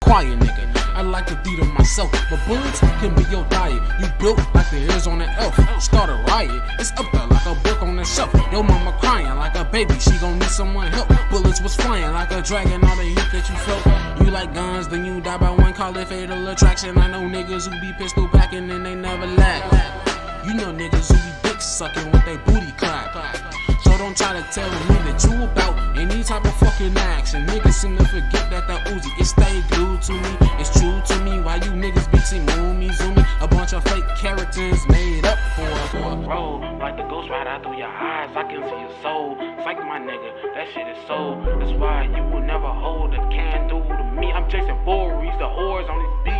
quiet nigga. I like to feed on myself, but bullets can be your diet. You built like the hairs on an elf. Start a riot, it's up there like a book on the shelf. Your mama crying like a baby, she gon' need someone help. Bullets was flying like a dragon, all the heat that you felt. You like guns, then you die by one, call it fatal attraction. I know niggas who be pistol packing and they never laugh. You know niggas who be dick sucking with they booty clap. So don't try to tell me that you about any type of fucking action. Niggas seem to forget that the Uzi, it stay glued to me. It's true to me, why you niggas be T-Moomy, Zoomy. A bunch of fake characters made up for a roll. Like the ghost right out through your eyes, I can see your soul. Psych my nigga, that shit is so. That's why you will never hold a candle to me. I'm chasing Boris, the whores on this beat.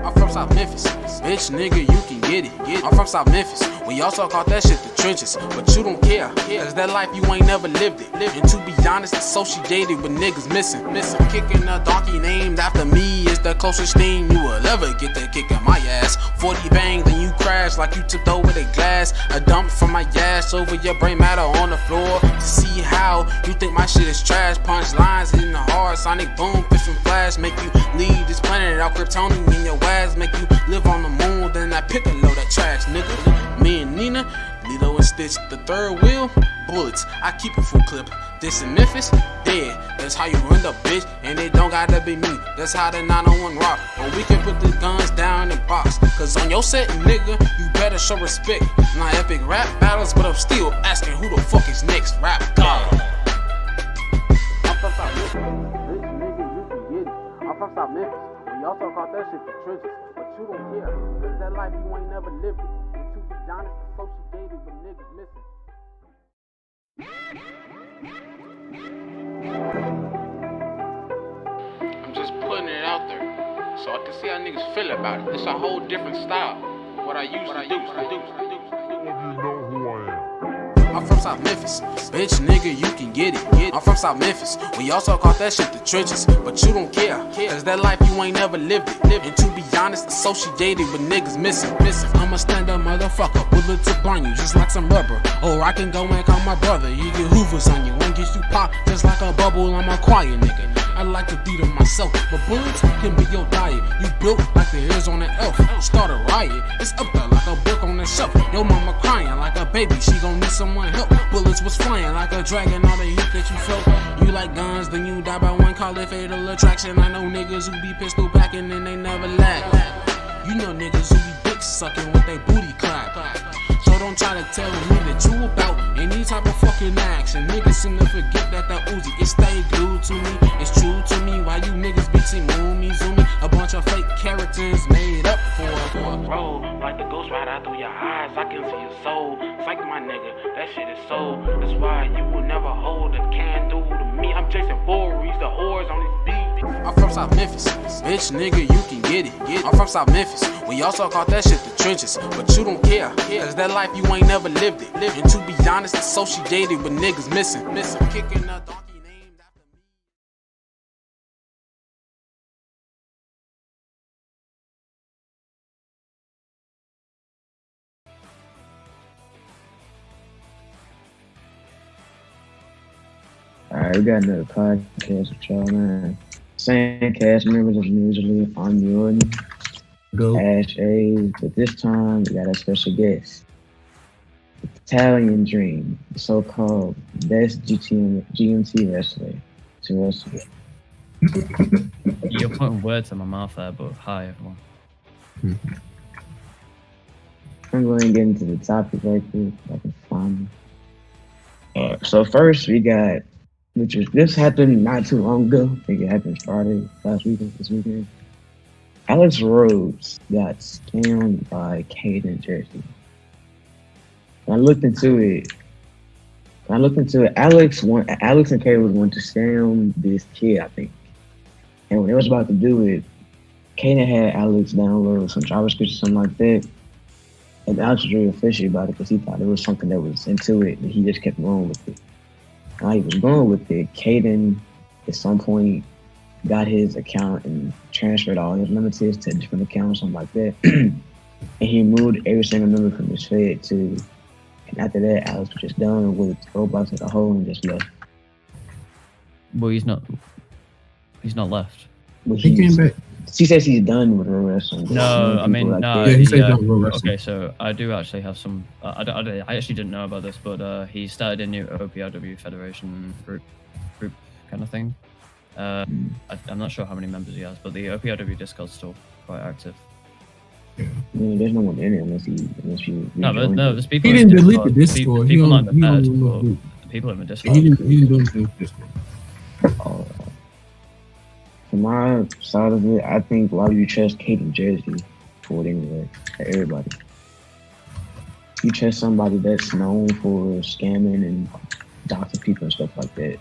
I'm from South Memphis, bitch nigga, you can get it. I'm from South Memphis, we also call that shit the trenches. But you don't care, cause that life you ain't never lived it. And to be honest, associated with niggas missing. Kicking a donkey named after me is the closest thing you will ever get to kicking my ass. 40 bang, then you crash like you tipped over the glass. A dump from my ass over your brain matter on the floor. To see how you think my shit is trash. Punch lines hitting the hard, sonic boom, fishing flash. Make you leave this planet out Kryptonian in your ass. Make you live on the moon, then I pick a load of trash, nigga. Me and Nina, Lito and Stitch, the third wheel, bullets, I keep it full clip. This in Memphis, dead. That's how you end up, bitch. And it don't gotta be me. That's how the 901 rock. Or we can put the guns down in box. Cause on your set, nigga, you better show respect. Not epic rap battles, but I'm still asking who the fuck is next rap god. I'm from South Memphis, bitch, nigga, you can get it. I'm from South Memphis. We also call that shit the trenches. But you don't care. Cause that life you ain't never lived it. And to be honest, associated with niggas missing. I'm just putting it out there so I can see how niggas feel about it. It's a whole different style. What I used to do. You know who I am. I'm from South Memphis, bitch nigga, you can get it. I'm from South Memphis, we also call that shit the trenches. But you don't care, cause that life you ain't never lived it. And to be honest, associated with niggas missing. I'm a stand-up motherfucker, bullet to blind you just like some rubber. Or I can go and call my brother, you get hoovers on you and get you pop just like a bubble. I'm a quiet nigga, I like to feed on myself, but bullets can be your diet. You built like the hairs on an elf. Start a riot, it's up there like a book on the shelf. Your mama crying like a baby, she gon' need someone help. Bullets was flying like a dragon, all the heat that you felt. You like guns, then you die by one, call it fatal attraction. I know niggas who be pistol packing and they never laugh. You know niggas who be dick sucking with they booty clap. So don't try to tell me that you about any type of fucking action. Niggas seem to forget that the Uzi, it stay glued to me. It's true to me, why you niggas be T-Moomy, Zoomy. A bunch of fake characters made up for a roll. Like the ghost right out through your eyes, I can see your soul. Psych my nigga, that shit is so. That's why you will never hold a candle to me. I'm chasing Boris, the whores on this beat. I'm from South Memphis, bitch nigga, you can get it. I'm from South Memphis, we also call that shit the trenches. But you don't care, cause that life you ain't never lived it. And to be honest, associated with niggas missing. Kicking a donkey named after me. Alright, we got another podcast with y'all, man. Same cast members as usually. I'm Jordan, Ash A, but this time we got a special guest. Italian Dream, the so-called best GMT wrestler to wrestle. You're putting words in my mouth there, but hi everyone. I'm going to get into the topic right quick if I can find it. So first we got, this happened not too long ago. I think it happened Friday, this weekend. Alex Rhodes got scammed by Caden Jersey. When I looked into it, Alex and Kay was going to scam this kid, I think. And when they was about to do it, Kaden had Alex download some JavaScript or something like that. And Alex was really fishy about it because he thought it was something that was into it, and he just kept going with it. While he was going with it, Kaden at some point got his account and transferred all his limiters to a different account or something like that. And he moved every single number from his Fed to. And after that, Alex was just done with Roblox as a whole and just left. Well, he's not left. Well, He came back. She says he's done with her wrestling. but No, many I mean, people no. that. Yeah, he said don't go wrestling. Okay, so I do actually have some. I actually didn't know about this, but he started a new OPRW Federation group kind of thing. I'm not sure how many members he has, but the OPRW Discord's still quite active. I mean, there's no one in it unless you. No, but no, there's people. He in didn't delete the Discord. Discord. People He on the only pad, removed but the people in the it. Discord. He didn't do the Discord. From my side of it, I think why would you trust Kate and Jersey for it anyway? Everybody. You trust somebody that's known for scamming and doxing people and stuff like that.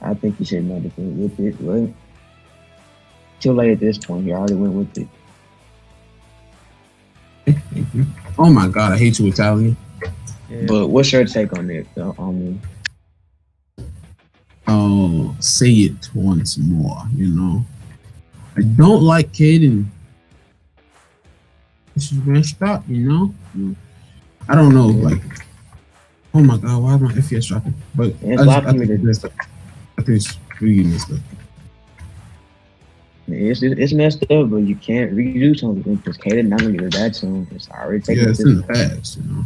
I think you should know with it. Well, too late at this point. You already went with it. Oh my god, I hate you, Italian. Yeah. But what's your take on it? Oh, say it once more. You know, I don't like Caden. This is messed up. You know, I don't know. Like, oh my god, why is my FPS dropping? But Yeah, I think it's really messed up. It's messed up, but you can't redo something because Kaden not gonna get it back soon. It's already taken. Yeah, it's in the past. You know.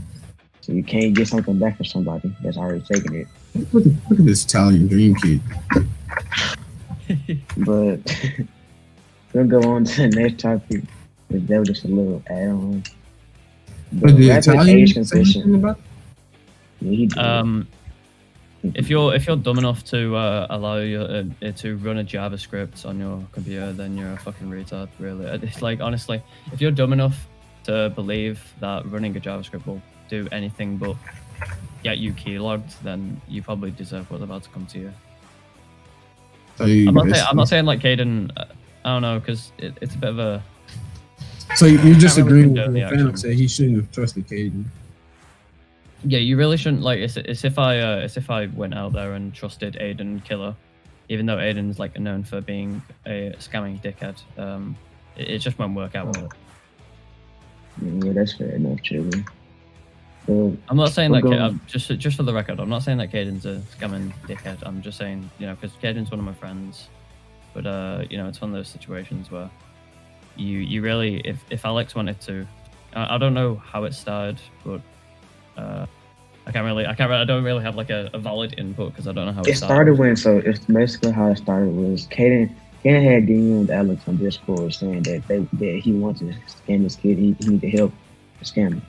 So you can't get something back from somebody that's already taken it. Look at this Italian dream kid. But we'll go on to the next topic. That was just a little add-on. But the rapid Italian age say concession. anything about? Yeah, he did. If you're dumb enough to allow you to run a JavaScript on your computer, then you're a fucking retard. Really, it's like honestly, if you're dumb enough to believe that running a JavaScript will do anything but get you keylogged, then you probably deserve what's about to come to you. So I'm not saying like Caden. I don't know, because it's a bit of a. So you're just Can't really agreeing with condone the the fan action. who said he shouldn't have trusted Caden. Yeah, you really shouldn't like. It's if I went out there and trusted Aiden Killer, even though Aiden's like known for being a scamming dickhead. It just won't work out well. Yeah, that's fair enough, Chili. I'm not saying that. We'll go- Just for the record, I'm not saying that Caden's a scamming dickhead. I'm just saying, because Caden's one of my friends. But it's one of those situations where you really, if Alex wanted to, I don't know how it started, but I don't really have like a valid input because I don't know how It started when, so it's basically how it started was Kaden had DM'd Alex on Discord saying that he wants to scam this kid. He needed help to scam him.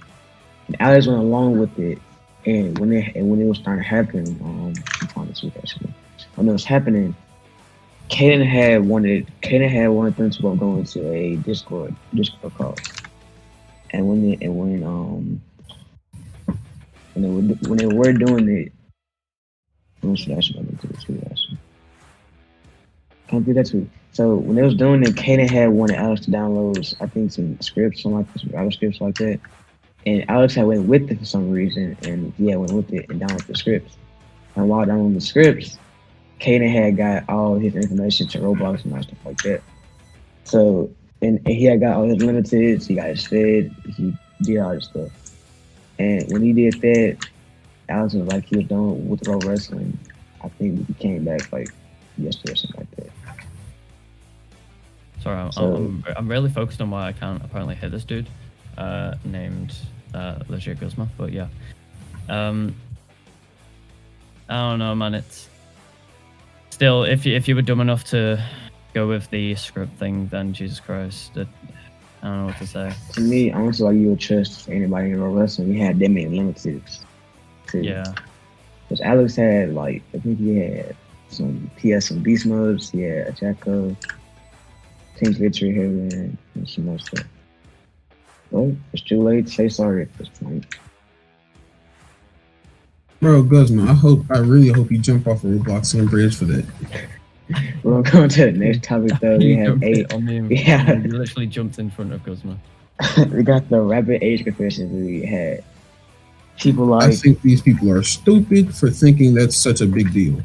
And Alex went along with it. And when it was starting to happen, I'm trying to see actually. When it was happening, Kaden had wanted them to go into a Discord call. And when they were doing it, what should I actually do it too? Actually, can't do that too. So when they was doing it, Kaden had wanted Alex to download, I think, some scripts, some JavaScripts like that. And Alex had went with it for some reason, and went with it and downloaded the scripts. And while downloading the scripts, Kaden had got all his information to Roblox and stuff like that. So and he had got all his limiteds, he got his fed, he did all this stuff. And when he did that, Alex was like he was done with pro wrestling. I think he came back like yesterday or something like that. Sorry, I'm really focused on why I can't apparently hit this dude, named Legit Guzma. But yeah, I don't know, man. It's still, if you were dumb enough to go with the script thing, then Jesus Christ, I don't know what to say. To me, honestly, like you would trust anybody in pro wrestling. He had that many limiteds. Yeah. Because Alex had I think he had some beast modes. He had a Jacko, Team's Victory Heaven, and some more stuff. Well, it's too late to say sorry at this point. Bro, Guzman, I really hope you jump off a Roblox and bridge for that. We're going to the next topic though. We have eight. Yeah, you literally jumped in front of Guzma. We got the rapid age confessions we had. People like I think these people are stupid for thinking that's such a big deal.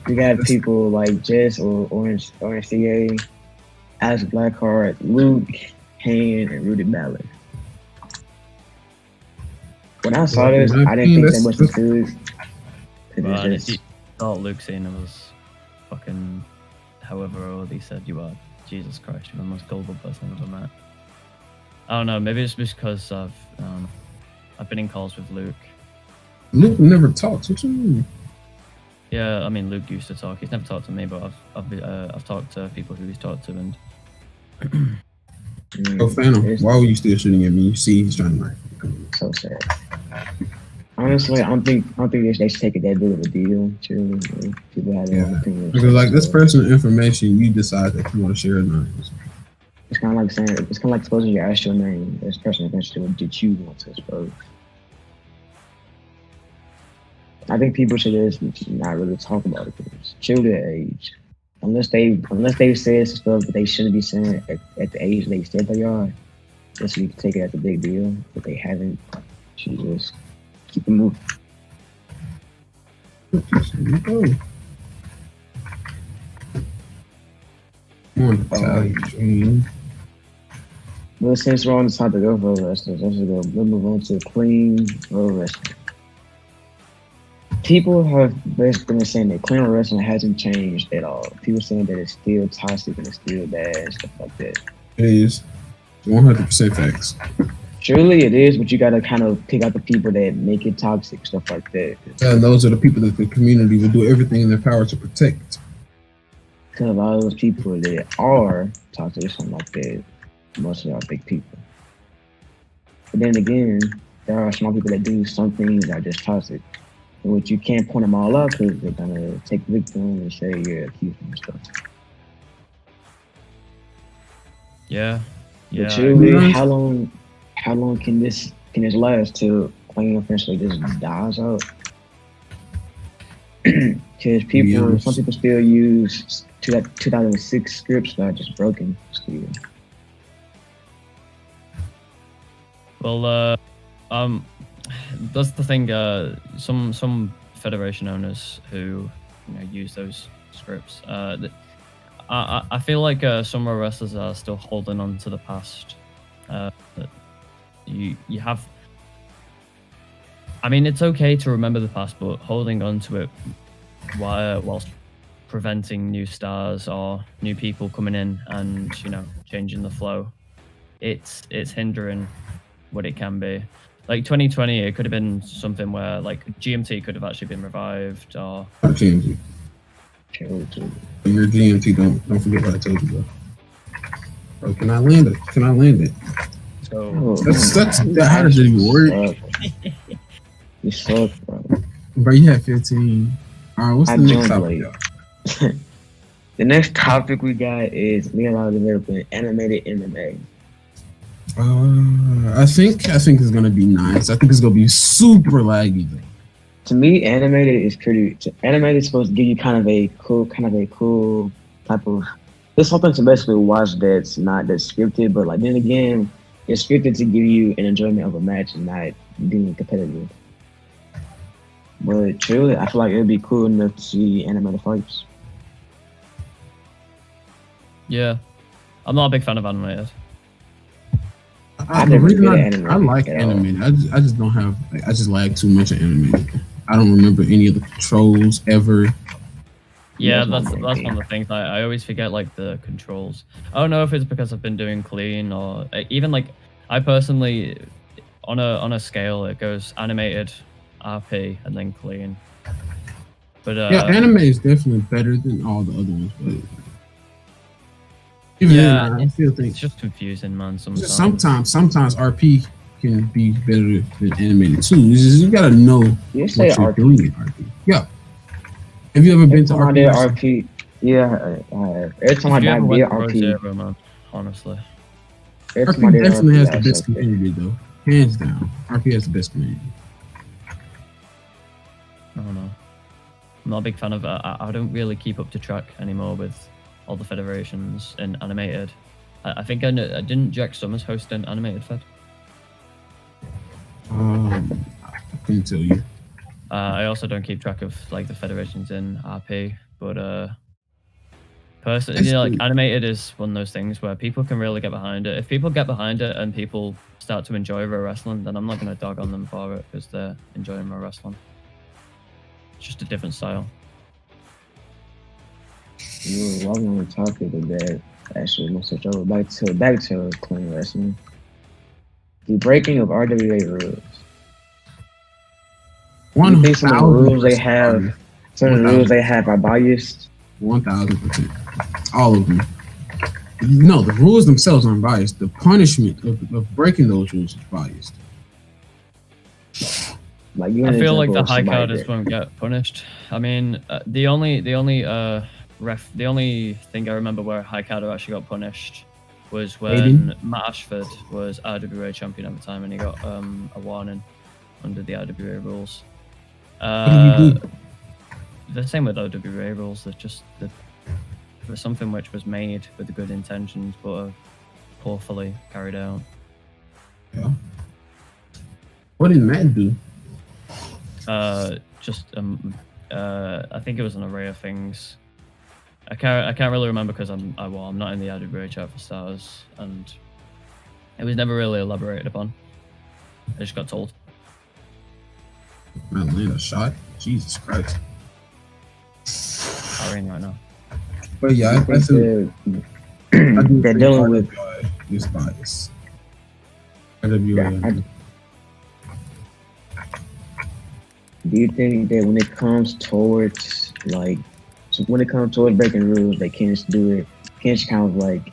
we got people like Jess or Orange CA, Alex Blackheart, Luke, Kane, and Rudy Ballard. When I saw this, I didn't think that much was good. But It's if you just, thought Luke Cena was fucking however old he said you are, Jesus Christ, you're the most gullible person I've ever met. I don't know. Maybe it's because I've been in calls with Luke. Luke never talks. What you mean? Yeah, I mean Luke used to talk. He's never talked to me, but I've talked to people who he's talked to, and Oh, Phantom, why were you still shooting at me? You see, he's trying to like. So sad. Honestly, I don't think they should take it that big of a deal. True, people have their own opinions. Because like this personal information, you decide that you want to share or not. It's kind of like saying it's kind of like exposing your actual name as personal information that you want to expose. I think people should just not really talk about it. Because children age, unless they've said stuff that they shouldn't be saying at the age they said they are, just you can take it as a big deal. But they haven't, you just keep it moving. Well, since we're on the topic of road wrestlers, let's move on to clean road wrestling. People have basically been saying that clean road wrestling hasn't changed at all. People saying that it's still toxic and it's still bad and stuff like that. It is 100% facts. Surely it is, but you gotta kind of pick out the people that make it toxic, stuff like that. And those are the people that the community will do everything in their power to protect. Because a lot of those people that are toxic or something like that, mostly are big people. But then again, there are small people that do some things that are just toxic, in which you can't point them all out because they're gonna take the victim and say you're accused and stuff. Yeah. But truly, how long can this last till clean eventually just dies out? Because some people still use 2006 scripts that are just broken still. Well, that's the thing. Some federation owners who use those scripts. I feel like some wrestlers are still holding on to the past. You have. I mean, it's okay to remember the past, but holding on to it whilst preventing new stars or new people coming in and changing the flow, it's hindering what it can be. Like 2020, it could have been something where like GMT could have actually been revived or GMT. Your GMT, don't forget what I told you, bro. Can I land it? So that's how does it even work? You suck, bro. Bro, you had 15. All right, what's the next topic, y'all? The next topic we got is Leonardo developing animated MMA. I think it's gonna be nice. I think it's gonna be super laggy though. To me, animated is supposed to give you kind of a cool type of. It's something to basically watch that's not that scripted, but like then again, it's scripted to give you an enjoyment of a match and not being competitive. But truly, I feel like it'd be cool enough to see animated fights. Yeah, I'm not a big fan of animated. I like animated. I just don't have. I just lag too much of animated. I don't remember any of the controls ever. Yeah, that's one of the things. I always forget like the controls. I don't know if it's because I've been doing clean or even like I personally on a scale it goes animated, RP, and then clean. But yeah, anime is definitely better than all the other ones. But even then, I still think it's just confusing, man. Sometimes RP can be better than animated too. You gotta know what you're doing in RP. Yeah. Have you ever been to RP? Yeah, every time I did RP. Zero, man, honestly. RP definitely has the best community though. Hands down. RP has the best community. I don't know. I'm not a big fan of it. I don't really keep up to track anymore with all the federations in animated. I think I didn't Jack Summers host an animated fed? I couldn't tell you. I also don't keep track of like the federations in RP, but personally, like animated is one of those things where people can really get behind it. If people get behind it and people start to enjoy pro wrestling, then I'm not going to dog on them for it because they're enjoying pro wrestling. It's just a different style. While we're on the topic of that, Actually, let's switch over back to clean wrestling. The breaking of RWA rules. You think some of the rules they have, are biased? 1,000%. All of them. No, the rules themselves aren't biased. The punishment of breaking those rules is biased. Like I feel like the high carders won't get punished. I mean, the only thing I remember where a high carder actually got punished was when Matt Ashford was RWA champion at the time, and he got a warning under the RWA rules. What did he do? The same with RWA rules. There's something which was made with good intentions, but poorly carried out. Yeah. What did Matt do? I think it was an array of things. I can't really remember because I'm not in the RWA chat for starters, and it was never really elaborated upon. I just got told. Man, land a shot. Jesus Christ. Firing right now. But yeah, I think they're dealing with this bias. RWA. Do you think that when it comes towards breaking rules, they can't just do it? Can't just kind of like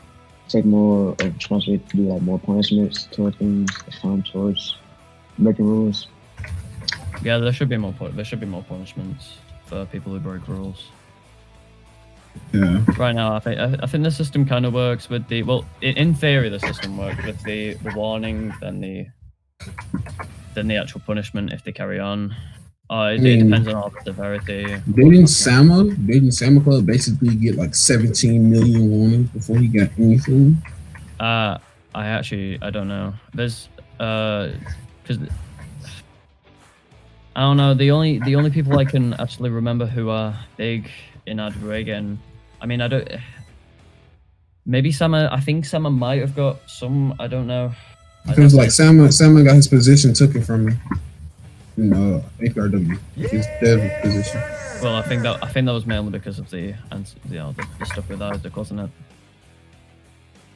take more of responsibility to do like more punishments towards things that come towards breaking rules? Yeah, there should be more punishments for people who break rules. Yeah. Right now, I think the system kind of works with in theory, the system works with the warning, then the actual punishment if they carry on. It depends on all the severity. Didn't Sama Club basically get like 17 million warnings before he got anything? I don't know. There's because I don't know. The only people I can actually remember who are big in RWA again. I mean, I don't. Maybe Sama. I think Sama might have got some. I don't know. Because like Sama got his position taken from him. APRW, his dev position. Well, I think that was mainly because of the stuff with Isaac, wasn't it?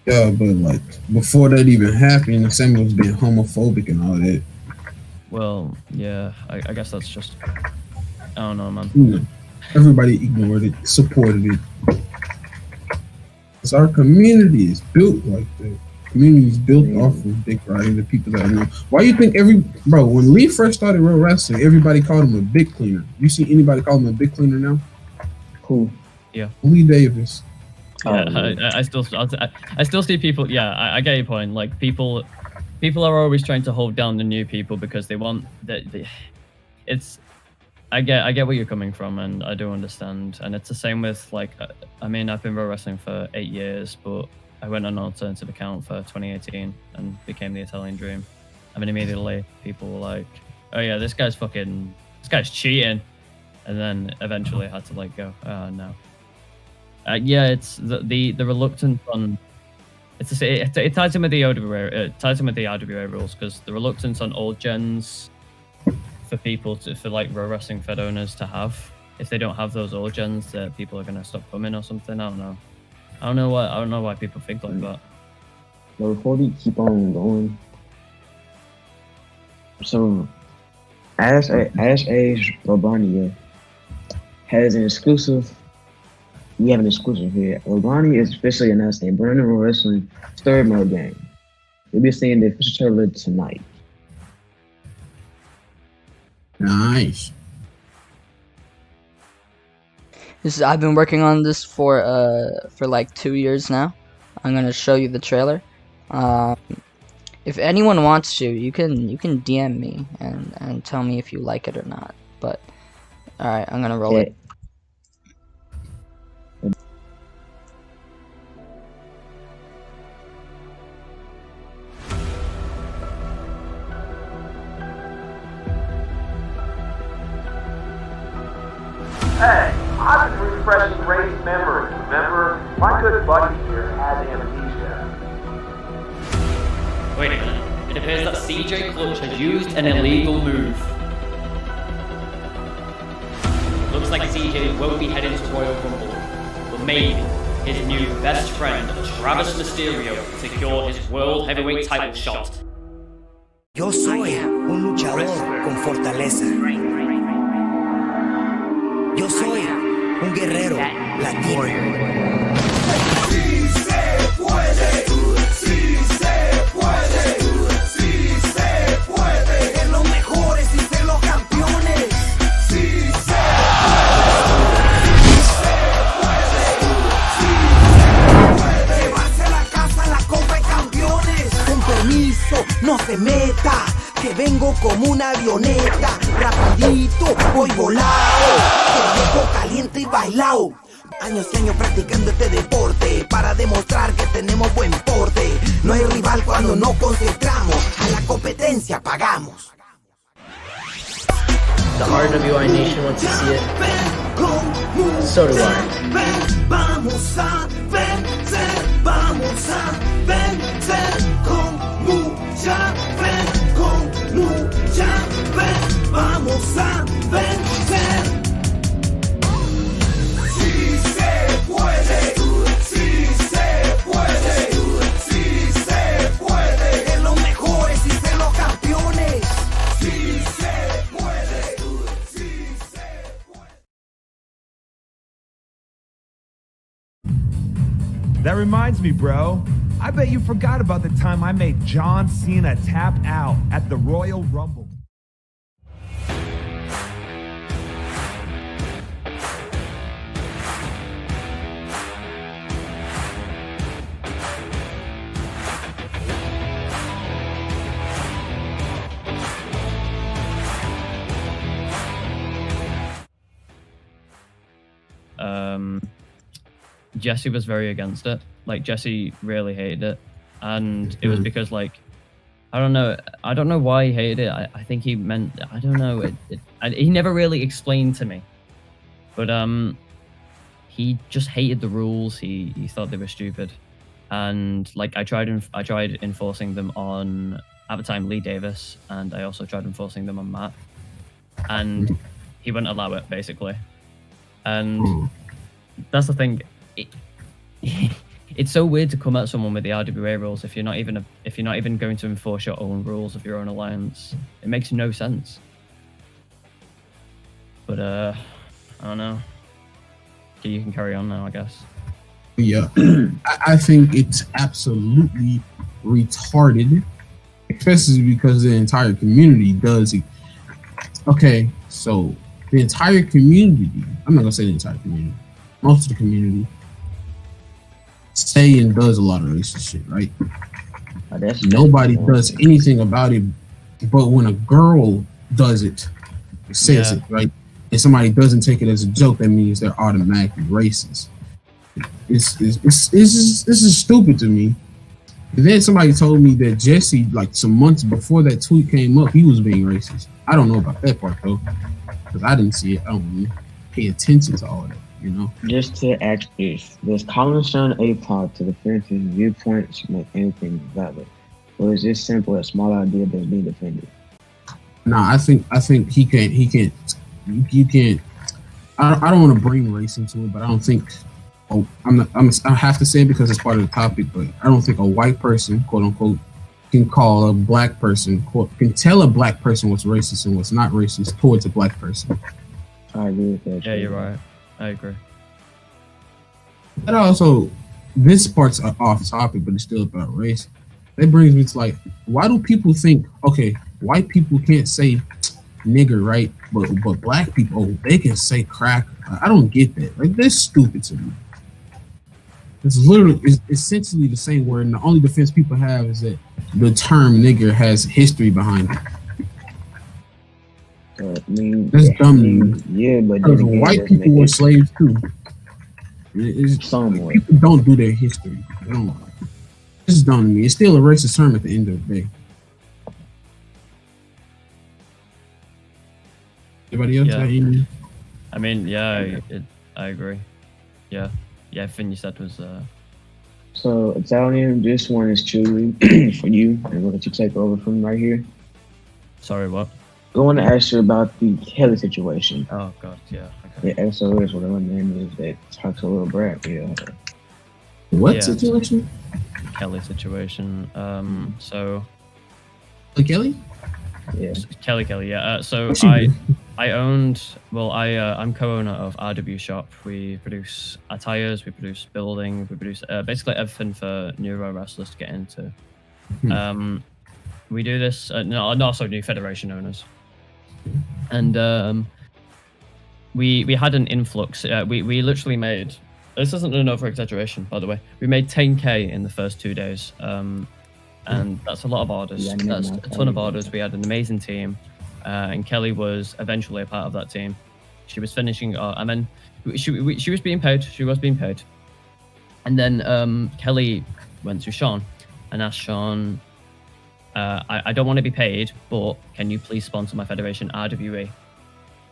Yeah, but like before that even happened, Samuel was being homophobic and all that. Well, yeah, I guess that's just. I don't know, man. Everybody ignored it, supported it. Because our community is built like that. Community is built off of Big Pride and the people that I know. Why you think when Lee first started real wrestling, everybody called him a big cleaner? You see anybody call him a big cleaner now? Who? Yeah. Lee Davis. Yeah, I still see people. Yeah, I get your point. Like people are always trying to hold down the new people because they want it's. I get where you're coming from, and I do understand. And it's the same with like, I mean, I've been pro wrestling for 8 years, but I went on an alternative account for 2018 and became the Italian Dream. I mean, immediately people were like, "Oh yeah, this guy's cheating," and then eventually I had to like go, "Oh no." Yeah, it's the reluctance on. It ties in with the RWA rules because the reluctance on old gens for people for like Pro Wrestling Fed owners to have. If they don't have those old gens, that people are gonna stop coming or something. I don't know. I don't know why people think like that. But before we keep on going, so as Roblania has an exclusive. We have an exclusive here. Roblania is officially announced a brand new wrestling third mode game. We'll be seeing the official trailer tonight. Nice. I've been working on this for like 2 years now. I'm gonna show you the trailer. If anyone wants to, you can DM me and tell me if you like it or not. But all right, I'm gonna roll it. Hey, I've been refreshing Ray's memory. Remember, my good buddy here has amnesia. Wait a minute. It appears that CJ Clutch has used an illegal move. Looks like CJ won't be heading to Royal Rumble, but maybe his new best friend, Travis Mysterio, secured his World Heavyweight title shot. Yo soy un luchador con fortaleza. Yo soy un guerrero latino. Sí se puede, sí se puede, sí se puede. Ser los mejores y ser los campeones. Sí se puede, llevarse a la casa la copa de campeones. Con permiso, no se meta, que vengo como una avioneta. Rapidito, voy volado, que vengo caliente y bailao. Años y años practicando este deporte para demostrar que tenemos buen porte. No hay rival cuando nos concentramos, a la competencia pagamos. The RWI Nation wants to see it. So do I. Vamos a vencer, vamos a vencer con mucha fe, con mucha fe. Vamos a vencer. Sí se puede, sí se puede, sí se puede. Ser los mejores y ser los campeones. Sí se puede, sí se puede. That reminds me, bro. I bet you forgot about the time I made John Cena tap out at the Royal Rumble. Jesse was very against it. Like, Jesse really hated it, and it was because, like, I don't know why he hated it. I think he meant, I don't know, he never really explained to me, but he just hated the rules. He thought they were stupid, and like I tried enforcing them on, at the time, Lee Davis, and I also tried enforcing them on Matt, and he wouldn't allow it, basically. And that's the thing. It's so weird to come at someone with the RWA rules if you're not even going to enforce your own rules of your own alliance. It makes no sense. But I don't know. Okay, you can carry on now, I guess. Yeah, I think it's absolutely retarded, especially because the entire community does it. Okay, so the entire community, I'm not gonna say the entire community, most of the community say and does a lot of racist shit, right? Nobody does anything about it, but when a girl does it, says it, right? And somebody doesn't take it as a joke, that means they're automatically racist. This is stupid to me. And then somebody told me that Jesse, like some months before that tweet came up, he was being racist. I don't know about that part though, because I didn't see it. I don't really pay attention to all that, you know. Just to ask this, does calling Sean APOC to defend his viewpoints make anything valid? Or is this simple a small idea that's being defended? Nah, I think he can't. You can't. I don't want to bring race into it, but I don't think. Oh, I have to say it because it's part of the topic, but I don't think a white person, quote unquote, can call a black person, can tell a black person what's racist and what's not racist towards a black person. I agree with that. Yeah, you're right. I agree. And also, this part's off topic, but it's still about race. That brings me to, like, why do people think, okay, white people can't say nigger, right? But black people, oh, they can say crack. I don't get that. Like, that's stupid to me. It's essentially the same word, and the only defense people have is that the term nigger has history behind it. I mean, that's dumb to me. Yeah, but because white people were slaves too. Somewhat. People don't do their history. They don't. It's dumb to me. It's still a racist term at the end of the day. Anybody else? Yeah. I mean, yeah, I agree. Yeah, everything you said was. So, Italian, this one is truly for you, and we'll let you take over from right here. Sorry, what? I want to ask you about the Kelly situation. Oh God, yeah. Okay. Yeah, SOS, whatever her name is, that talks a little brat. Yeah. What Yeah. situation? Kelly situation. So Kelly? Yeah. Kelly, yeah. So What's she I do? I owned. Well, I'm co-owner of RWI Shop. We produce attires, we produce building, we produce basically everything for neuro wrestlers to get into. We do this. No, and also new federation owners. And we had an influx. We literally made. This isn't an over exaggeration, by the way. We made 10K in the first 2 days. And that's a lot of orders. Yeah, That's a ton of orders. We had an amazing team, and Kelly was eventually a part of that team. She was finishing. She was being paid. She was being paid, and then Kelly went to Sean and asked Sean, "I don't want to be paid, but can you please sponsor my federation, RWE?"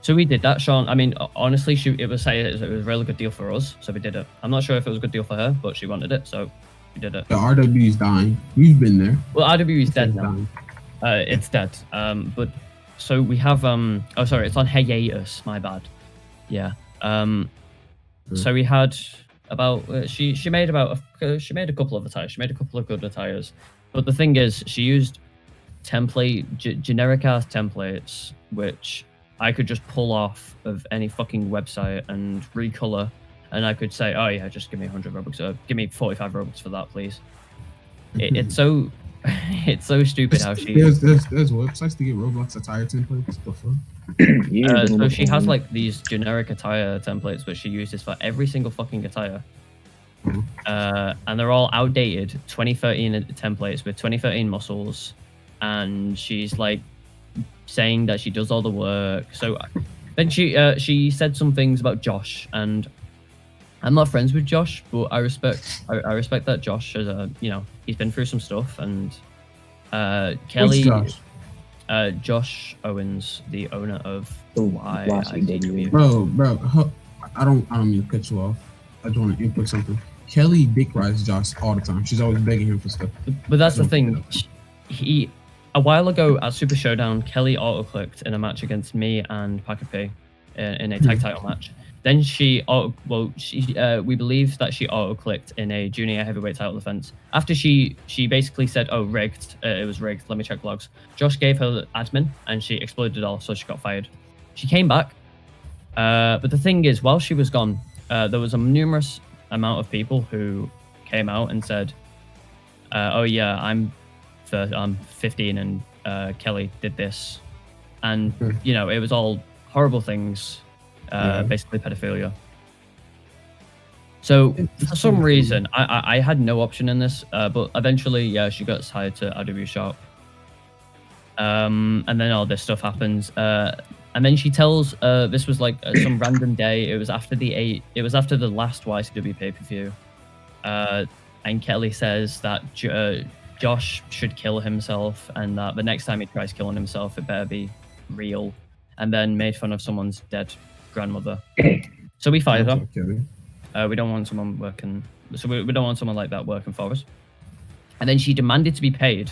So we did that, Sean. I mean, honestly, it was a really good deal for us, so we did it. I'm not sure if it was a good deal for her, but she wanted it, so we did it. The RW is dying. We've been there. Well, RWE is dead now. Dying. It's dead. But so we have oh sorry, it's on hiatus. My bad. Yeah. So we had about she made about she made a couple of attires. She made a couple of good attires. But the thing is, she used generic ass templates, which I could just pull off of any fucking website and recolor, and I could say, oh yeah, just give me 100 Robux, or give me 45 Robux for that, please. It's so it's so stupid how she there's websites to get Roblox attire templates. The fuck? so she has like these generic attire templates which she uses for every single fucking attire. And they're all outdated 2013 templates with 2013 muscles, and she's like saying that she does all the work. So then she said some things about Josh, and I'm not friends with Josh, but I respect that Josh has he's been through some stuff, and Kelly. What's Josh? Josh Owens, the owner of RWI. Bro, I don't mean to cut you off. I just want to input something. Kelly dick rides Josh all the time. She's always begging him for stuff. But that's the thing. A while ago at Super Showdown, Kelly auto-clicked in a match against me and Packer P in a tag title match. Then we believe that she auto-clicked in a junior heavyweight title defense. After she basically said, oh, rigged, it was rigged, let me check logs. Josh gave her admin and she exploded it all, so she got fired. She came back, but the thing is, while she was gone, there was a numerous amount of people who came out and said, oh yeah, I'm 15 and Kelly did this. And, it was all horrible things. Basically pedophilia. So for some reason, I had no option in this, but eventually, she got hired to RWI Shop. And then all this stuff happens. And then she tells, this was like some random day. It was after the last YCW pay-per-view. And Kelly says that Josh should kill himself, and that the next time he tries killing himself, it better be real. And then made fun of someone's dead grandmother. So we fired her. We don't want someone working. So we don't want someone like that working for us. And then she demanded to be paid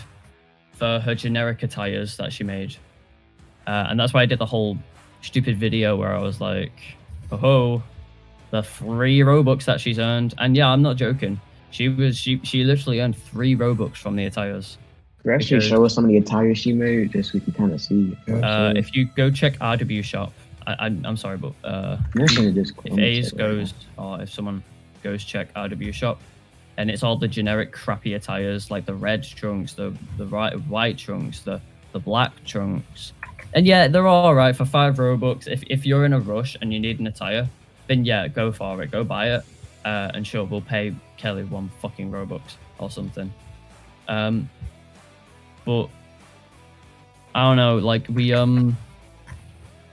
for her generic attires that she made. And that's why I did the whole stupid video where I was like, oh, the 3 Robux that she's earned. And yeah, I'm not joking. She literally earned 3 Robux from the attires. Could you actually show us some of the attires she made, just so we can kind of see? If you go check RWI Shop, I'm sorry, but if A's goes, or if someone goes check RWI Shop, and it's all the generic crappy attires, like the red trunks, the white trunks, the black trunks. And yeah, they're all right for 5 Robux. If you're in a rush and you need an attire, then yeah, go for it, go buy it. And sure, we'll pay Kelly 1 fucking Robux or something. But I don't know, like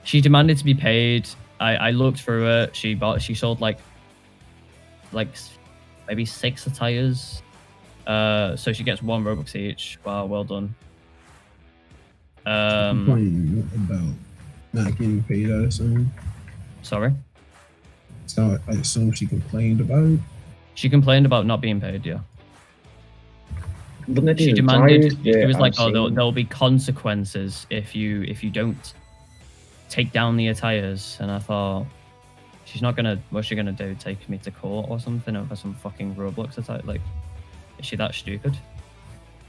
she demanded to be paid. I looked through it. She sold like maybe 6 attires. So she gets 1 Robux each. Wow, well done. Complaining about not getting paid, I assume. Sorry? So I assume she complained about it? She complained about not being paid, yeah. She demanded. It was like, oh, there'll be consequences if you don't take down the attires. And I thought, she's not gonna. What's she gonna do? Take me to court or something over some fucking Roblox attack? Like, is she that stupid?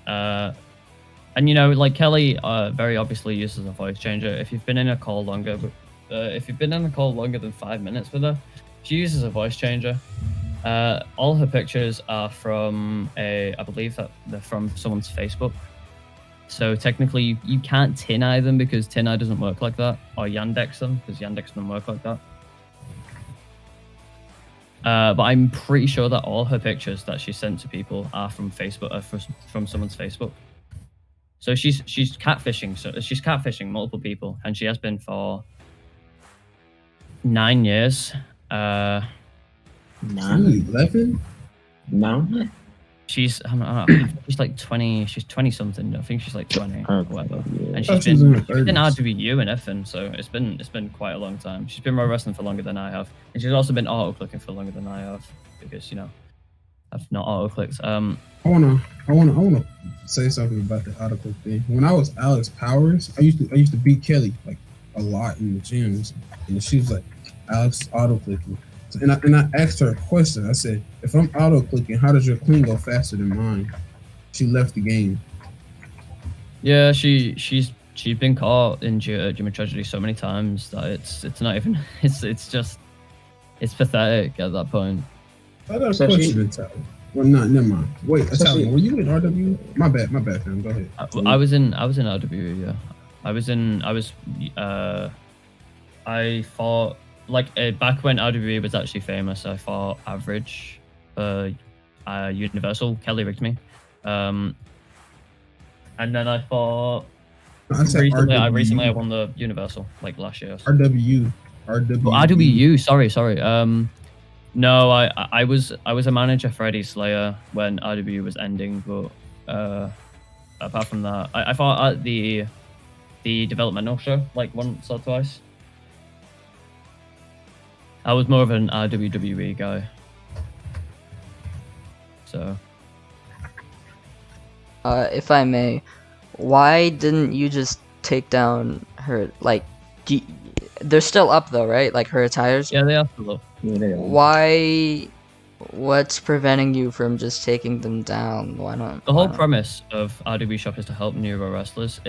And you know, like Kelly, very obviously uses a voice changer. If you've been in a call longer, if you've been in a call longer than 5 minutes with her, she uses a voice changer. All her pictures are from I believe that they're from someone's Facebook. So technically, you can't TinEye them because TinEye doesn't work like that, or Yandex them because Yandex doesn't work like that. But I'm pretty sure that all her pictures that she sent to people are from Facebook, from someone's Facebook. So she's catfishing. So she's catfishing multiple people, and she has been for 9 years. 11? No. She's she's like 20. She's 20 something. I think she's like 20 or whatever. And she's been in RWU and everything. So it's been quite a long time. She's been pro wrestling for longer than I have, and she's also been auto clicking for longer than I have because you know I've not auto clicked. I wanna say something about the auto click thing. When I was Alex Powers, I used to beat Kelly like a lot in the gyms, and she was like, Alex auto clicking. And I asked her a question. I said, if I'm auto clicking, how does your clean go faster than mine? She left the game. Yeah, she's been caught in Gym of Tragedy so many times that it's not even it's pathetic at that point. I got a question, Italian. Well, never mind. Wait, Italian, were you in RW? My bad, fam. Go ahead. I was in RWE, yeah. I fought back when RWE was actually famous. I fought Average, Universal. Kelly rigged me, and then I fought. Recently, I won the Universal like last year. So. RWU. Sorry. No, I was a manager for Eddie Slayer when RWU was ending, but apart from that, I fought at the developmental show like once or twice. I was more of an RWWE guy. So. If I may, why didn't you just take down her? Like, they're still up though, right? Like her attires. Yeah, they are still up. Yeah, they are. Why? What's preventing you from just taking them down? Why not? The whole premise of RWE Shop is to help newer wrestlers.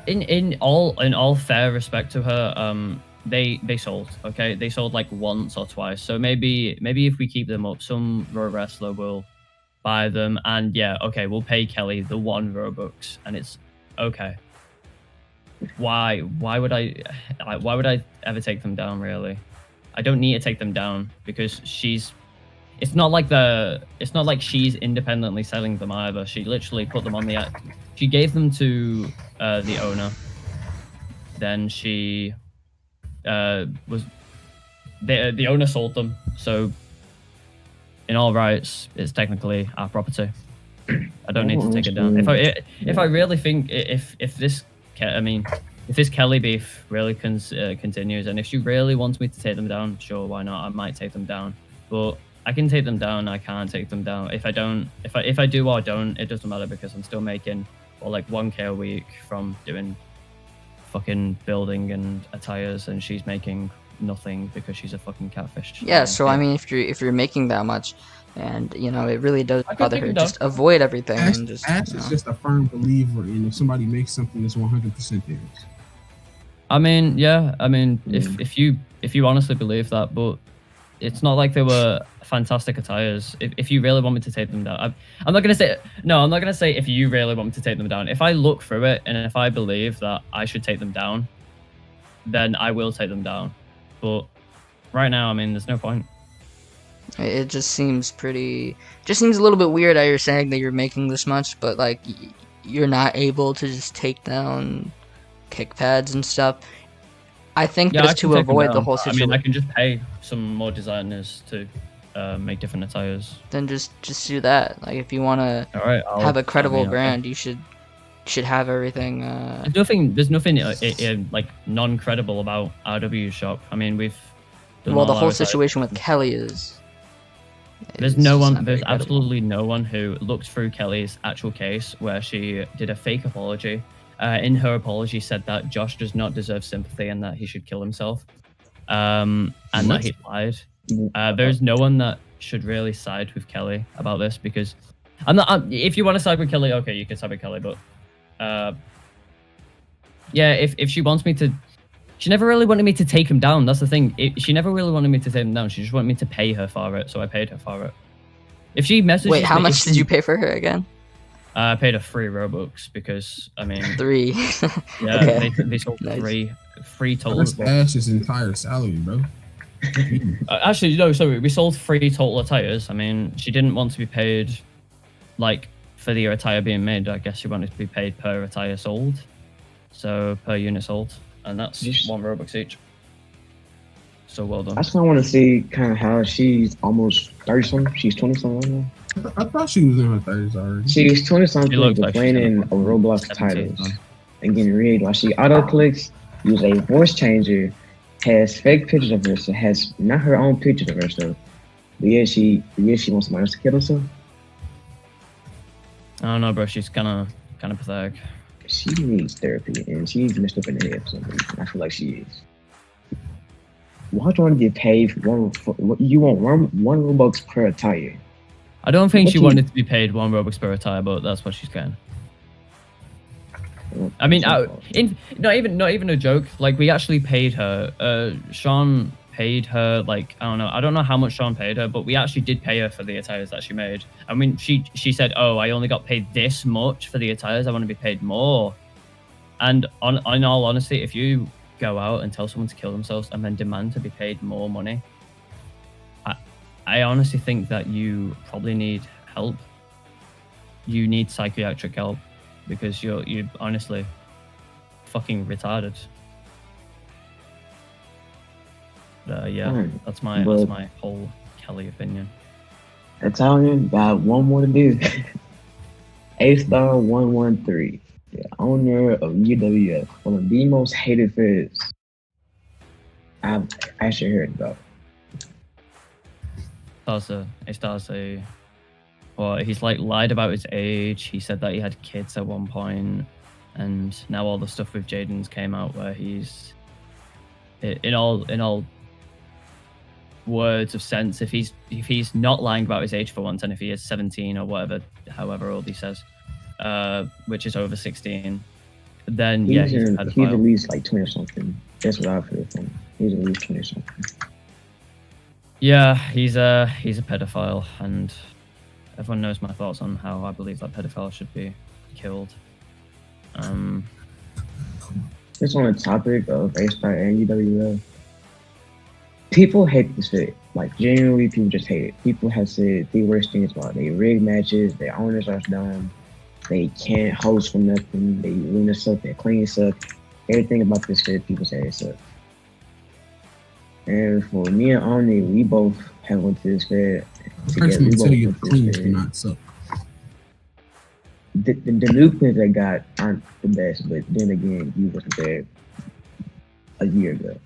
In all fair respect to her, they sold. Okay, they sold like once or twice. So maybe if we keep them up, some Raw wrestler will buy them, and yeah, okay, we'll pay Kelly the 1 Robux, and it's okay. Why would I ever take them down? Really, I don't need to take them down because it's not like she's independently selling them either. She literally put them on the she gave them to the owner. Then she the owner sold them. So in all rights, it's technically our property. I don't need to take it down. If I really think if this Kelly beef really continues, and if she really wants me to take them down, sure, why not? I might take them down, but I can take them down. I can't take them down. If I do or don't, it doesn't matter because I'm still making like 1K a week from doing fucking building and attires, and she's making nothing because she's a fucking catfish. Yeah. So I mean, if you're making that much, and you know it really does bother her, just avoid everything. And just is just a firm believer in if somebody makes something, it's 100% theirs. I mean, yeah. I mean, if you honestly believe that, but it's not like they were fantastic attires. If you really want me to take them down, I'm not gonna say no. I'm not gonna say if you really want me to take them down. If I look through it and if I believe that I should take them down, then I will take them down. But right now, I mean, there's no point. It just seems a little bit weird that you're saying that you're making this much, but like you're not able to just take down kick pads and stuff. I think just to avoid the whole situation. I mean, I can just pay some more designers to make different attires. Then just do that. Like if you want to have a credible brand, you should have everything. There's nothing like non-credible about RW Shop. I mean, we've done the whole situation with Kelly is. There's absolutely no one who looked through Kelly's actual case where she did a fake apology. in her apology, said that Josh does not deserve sympathy and that he should kill himself, and that he lied. There's no one that should really side with Kelly about this, because if you want to side with Kelly, okay, you can side with Kelly, but yeah, if she wants me to, she never really wanted me to take him down. That's the thing. She never really wanted me to take him down. She just wanted me to pay her for it, so I paid her for it. If she messages Wait, how much did you pay for her again? I paid her 3 Robux because, I mean... 3? Yeah, Okay. they sold Nice. three total. That's Ash's entire salary, bro. Actually, no, sorry, we sold 3 total attires. I mean, she didn't want to be paid, like, for the attire being made. I guess she wanted to be paid per attire sold. So, per unit sold. And that's 1 Robux each. So, well done. I just kind of want to see kind of how she's almost 30-something. She's 20-something right now. I thought she was in her 30s already. She's 20-something, looks but like playing she's in gonna a Roblox 17 titles now. and getting rigged. Like she auto-clicks, use a voice changer, has fake pictures of her, so has not her own pictures of herself. But yeah, she wants somebody else to kill herself. I don't know, bro. She's kind of pathetic. She needs therapy, and she's messed up in the head for some reason. I feel like she is. Why do you want to get paid for you want one Robux per attire? I don't think What she do you- wanted to be paid 1 Robux per attire, but that's what she's getting. I mean, not even a joke. Like, we actually paid her. Sean paid her, like, I don't know how much Sean paid her, but we actually did pay her for the attires that she made. I mean, she said, "Oh, I only got paid this much for the attires. I want to be paid more." And in all honesty, if you go out and tell someone to kill themselves and then demand to be paid more money, I honestly think that you probably need help. You need psychiatric help, because you're honestly fucking retarded. Yeah, that's my whole Kelly opinion. Italian got one more to do. A-Star113, the owner of UWF, one of the most hated feds I've actually heard about. Well, he's like lied about his age. He said that he had kids at one point, and now all the stuff with Jaden's came out where he's, in all words of sense, if he's not lying about his age for once, and if he is 17 or whatever, however old he says, which is over 16, then yeah, he's a pedophile. He's at least like 20 or something. That's what I've heard from him. He's at least 20 or something. Yeah, he's a pedophile, and everyone knows my thoughts on how I believe that pedophile should be killed. Just on the topic of A-Star and UWF, people hate this fit. Like, genuinely, people just hate it. People have said the worst things about it. They rig matches, their owners are dumb, they can't host for nothing, they win us up, they clean us up. Everything about this fit, people say it sucks. And for me and Omni, we both have went to this fair together. Personally, We tell both you went to cleans this do fair. not suck. The new cleans they got aren't the best, but then again, you wasn't there a year ago.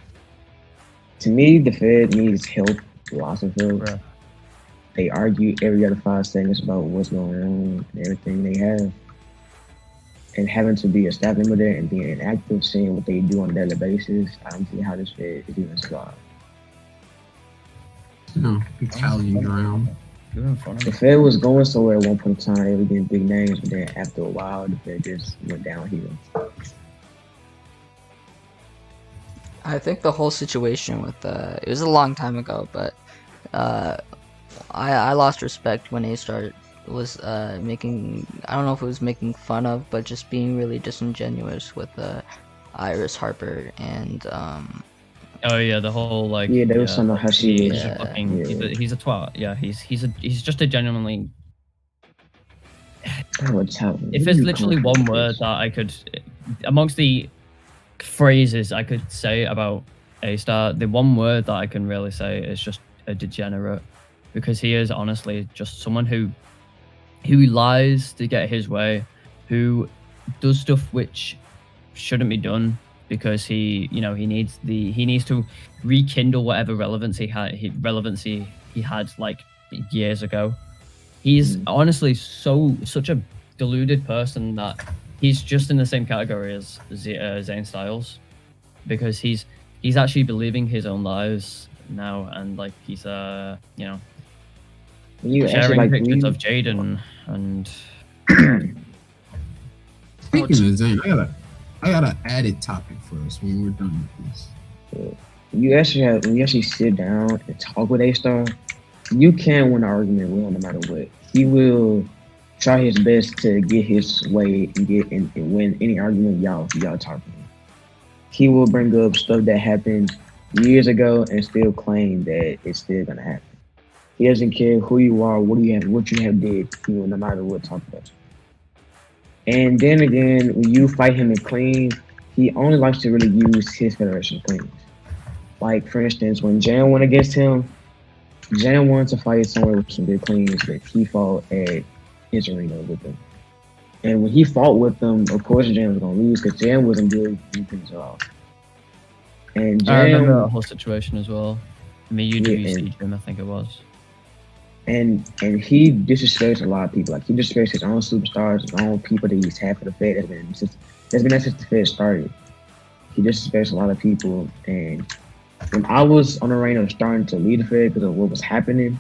To me, the Fed needs help, lots of help. Bruh. They argue every other 5 seconds about what's going on and everything they have. And having to be a staff member there and being inactive, seeing what they do on a daily basis, I don't see how this Fed is even survive. No, Italian ground. The Fed was going somewhere at one point in time, they were getting big names, but then after a while, the Fed just went downhill. I think the whole situation with it was a long time ago, but I lost respect when A-Star was making, I don't know if it was making fun of, but just being really disingenuous with Iris Harper and Oh yeah, the whole like. Yeah, they were talking about how she he's is. a fucking, Yeah. he's a twat. Yeah, he's just a genuinely. If there's literally one word that I could, amongst the phrases I could say about A-Star, the one word that I can really say is just a degenerate, because he is honestly just someone who lies to get his way, who does stuff which shouldn't be done, because he needs to rekindle whatever relevancy he had like years ago. He's honestly such a deluded person that he's just in the same category as Zane Styles, because he's actually believing his own lies now, and like he's sharing pictures of Jaden and. Speaking of Zane, I got an added topic for us when we're done with this. When you actually sit down and talk with A-Star, you can win an argument with him no matter what. He will try his best to get his way and win any argument y'all talking. He will bring up stuff that happened years ago and still claim that it's still gonna happen. He doesn't care who you are, what you have did. He will no matter what talk about you. And then again, when you fight him in clean, he only likes to really use his federation cleans. Like for instance, when Jan went against him, Jan wanted to fight somewhere with some good cleans, but he fought at his arena with them. And when he fought with them, of course Jan was gonna lose because Jan wasn't good cleans at all. And Jan, I remember that whole situation as well. UWC gym, I think it was. And he disrespects a lot of people. Like he disrespects his own superstars, his own people that he's had for the Fed. That's been that since the Fed started. He disrespects a lot of people. And when I was on the reign of starting to lead the Fed because of what was happening,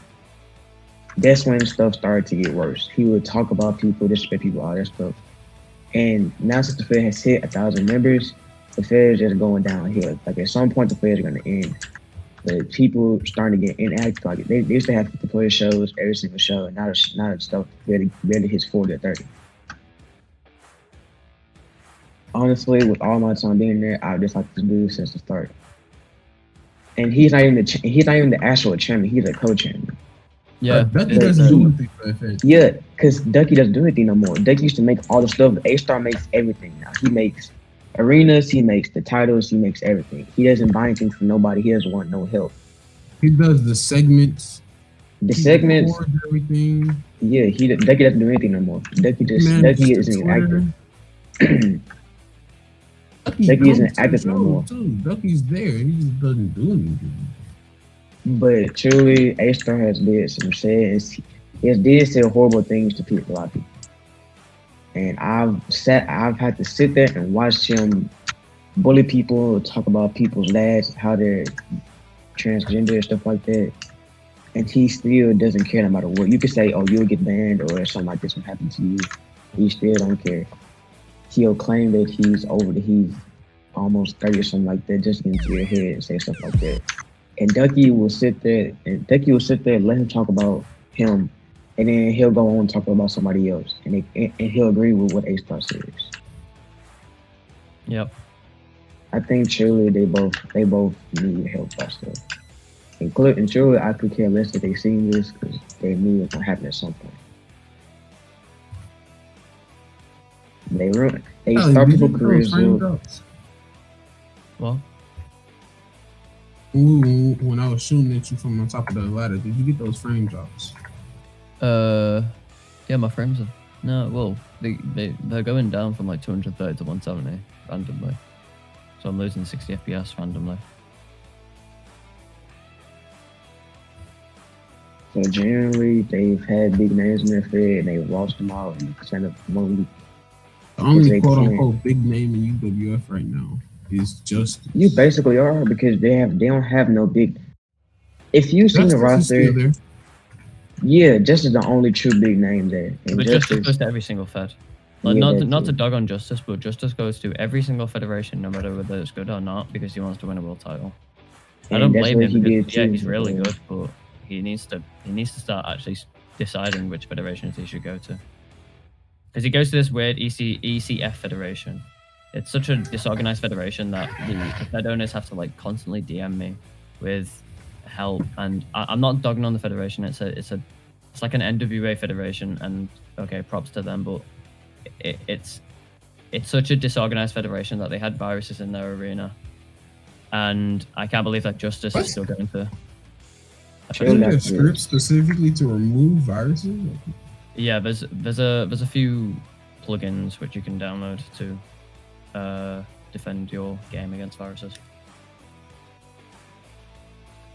that's when stuff started to get worse. He would talk about people, disrespect people, all that stuff. And now since the Fed has hit 1,000 members, the Fed is just going downhill. Like at some point, the Fed is going to end. But people starting to get inactive. Like they used to have 50 player shows every single show, and now it's stuff barely hits 40 or 30. Honestly, with all my time being there, I would just like to do since the start. And he's not even the actual chairman. He's a co-chairman. Yeah, Ducky doesn't do anything for the Fed. Yeah, because Ducky doesn't do anything no more. Ducky used to make all the stuff. A-Star makes everything now. He makes arenas, he makes the titles, he makes everything. He doesn't buy anything from nobody. He doesn't want no help. He does the segments. Everything. Yeah, Ducky doesn't do anything no more. Ducky isn't active. Ducky isn't active no more. Ducky's there. He just doesn't do anything. But truly, A-Star has did some says. He has did say horrible things to people, a lot of people. And I've had to sit there and watch him bully people, talk about people's lads, how they're transgender and stuff like that. And he still doesn't care no matter what. You could say, oh, you'll get banned or something like this will happen to you. He still don't care. He'll claim that he's almost 30 or something like that, just into your head and say stuff like that. And Ducky will sit there and let him talk about him. And then he'll go on and talk about somebody else, and he'll agree with what A-Star says. Yep. I think truly they both need help by stuff. And truly, I could care less if they seen this because they knew it would happen at some point. They start people's careers. What? When I was shooting at you from on top of the ladder, did you get those frame drops? Yeah, my frames are they're going down from like 230 to 170 randomly, so I'm losing 60 FPS randomly. So generally, they've had big names in their Fed and they've lost them all in kind of 1 week. The only quote unquote big name in UWF right now is Justice. You basically are because they don't have no big. If you see the roster. Yeah, Justice is the only true big name there. And but Justice goes to every single Fed. Like not to dog on Justice, but Justice goes to every single federation, no matter whether it's good or not, because he wants to win a world title. I don't blame him because he's really good, but he needs to start actually deciding which federations he should go to. Because he goes to this weird ECF federation. It's such a disorganized federation that the Fed owners have to like constantly DM me with help, and I'm not dogging on the federation. It's like an NWA federation, and okay, props to them, but it's such a disorganized federation that they had viruses in their arena, and I can't believe that Justice is still going to. Is there a script specifically to remove viruses? Yeah, there's a few plugins which you can download to defend your game against viruses.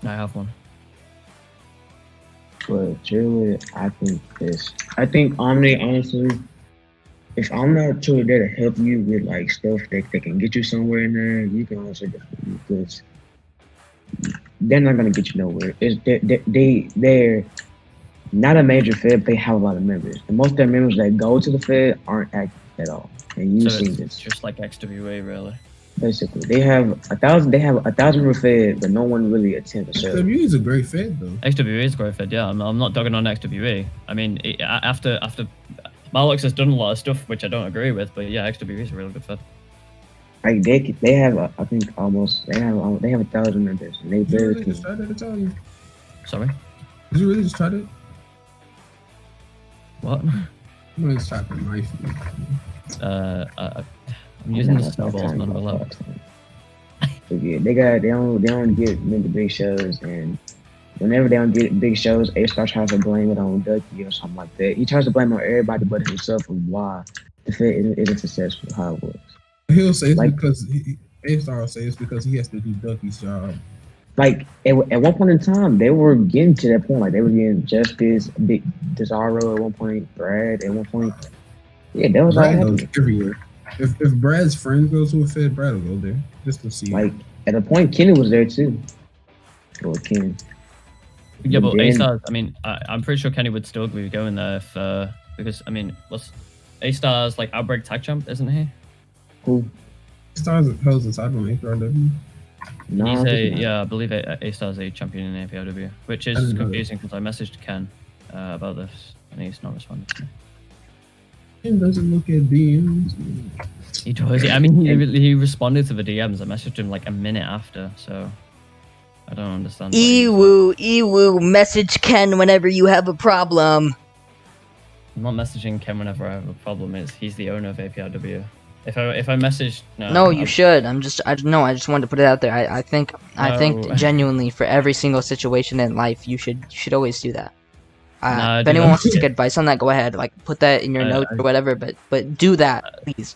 I have one. But generally, I think Omni, honestly, if I'm not truly there to help you with like stuff that can get you somewhere in there, you can also definitely because they're not gonna get you nowhere. It's they're not a major Fed. They have a lot of members, and most of their members that go to the Fed aren't active at all. And you So see it's this just like XWA, really. basically. They have 1,000. They have 1,000 member Fed, but no one really attends the show. XWE is a great Fed though. XWA is a great Fed, yeah. I'm not dogging on XWA. I mean, after Malox has done a lot of stuff which I don't agree with, but yeah, XWA is a really good Fed. Like they have I think almost they have 1,000 members, and they Did you barely really just try that Italian? Sorry? Did you really just try that? What? I'm gonna just try the knife. I'm using the snowballs, man. Relax. So yeah, they don't get many big shows, and whenever they don't get big shows, A-Star tries to blame it on Ducky or something like that. He tries to blame it on everybody but himself of why the Fed isn't successful how it was. He'll say it's Like- because A-Star will say it's because he has to do Ducky's job. Like at one point in time, they were getting to that point. Like they were getting Justice, Big Desaro at one point, Brad at one point. Yeah, that was all Brad goes happening. everywhere. If Brad's friend goes to a Fed, Brad will go there just to see. Like at a point, Kenny was there too. Or Ken. Yeah, but Then- A-Stars, I mean, I'm pretty sure Kenny would still be going there if, because, I mean, what's A-Stars, like, Outbreak Tag Champ, isn't he? Who? Stars holds inside on HRW. No, He's I think not. yeah, I believe A-Star's a champion in APLW, which I is didn't know confusing because I messaged Ken about this, and he's not responding to me. Ken doesn't look at DMs. He does. I mean, he responded to the DMs. I messaged him like a minute after, so I don't understand. Eewoo, message Ken whenever you have a problem. I'm not messaging Ken whenever I have a problem. He's the owner of APRW. If I message No, you should. I just wanted to put it out there. I think No. genuinely for every single situation in life, you should always do that. Nah, if dude, anyone I'm- wants to take advice on that, go ahead. Like put that in your notes or whatever. But do that, please.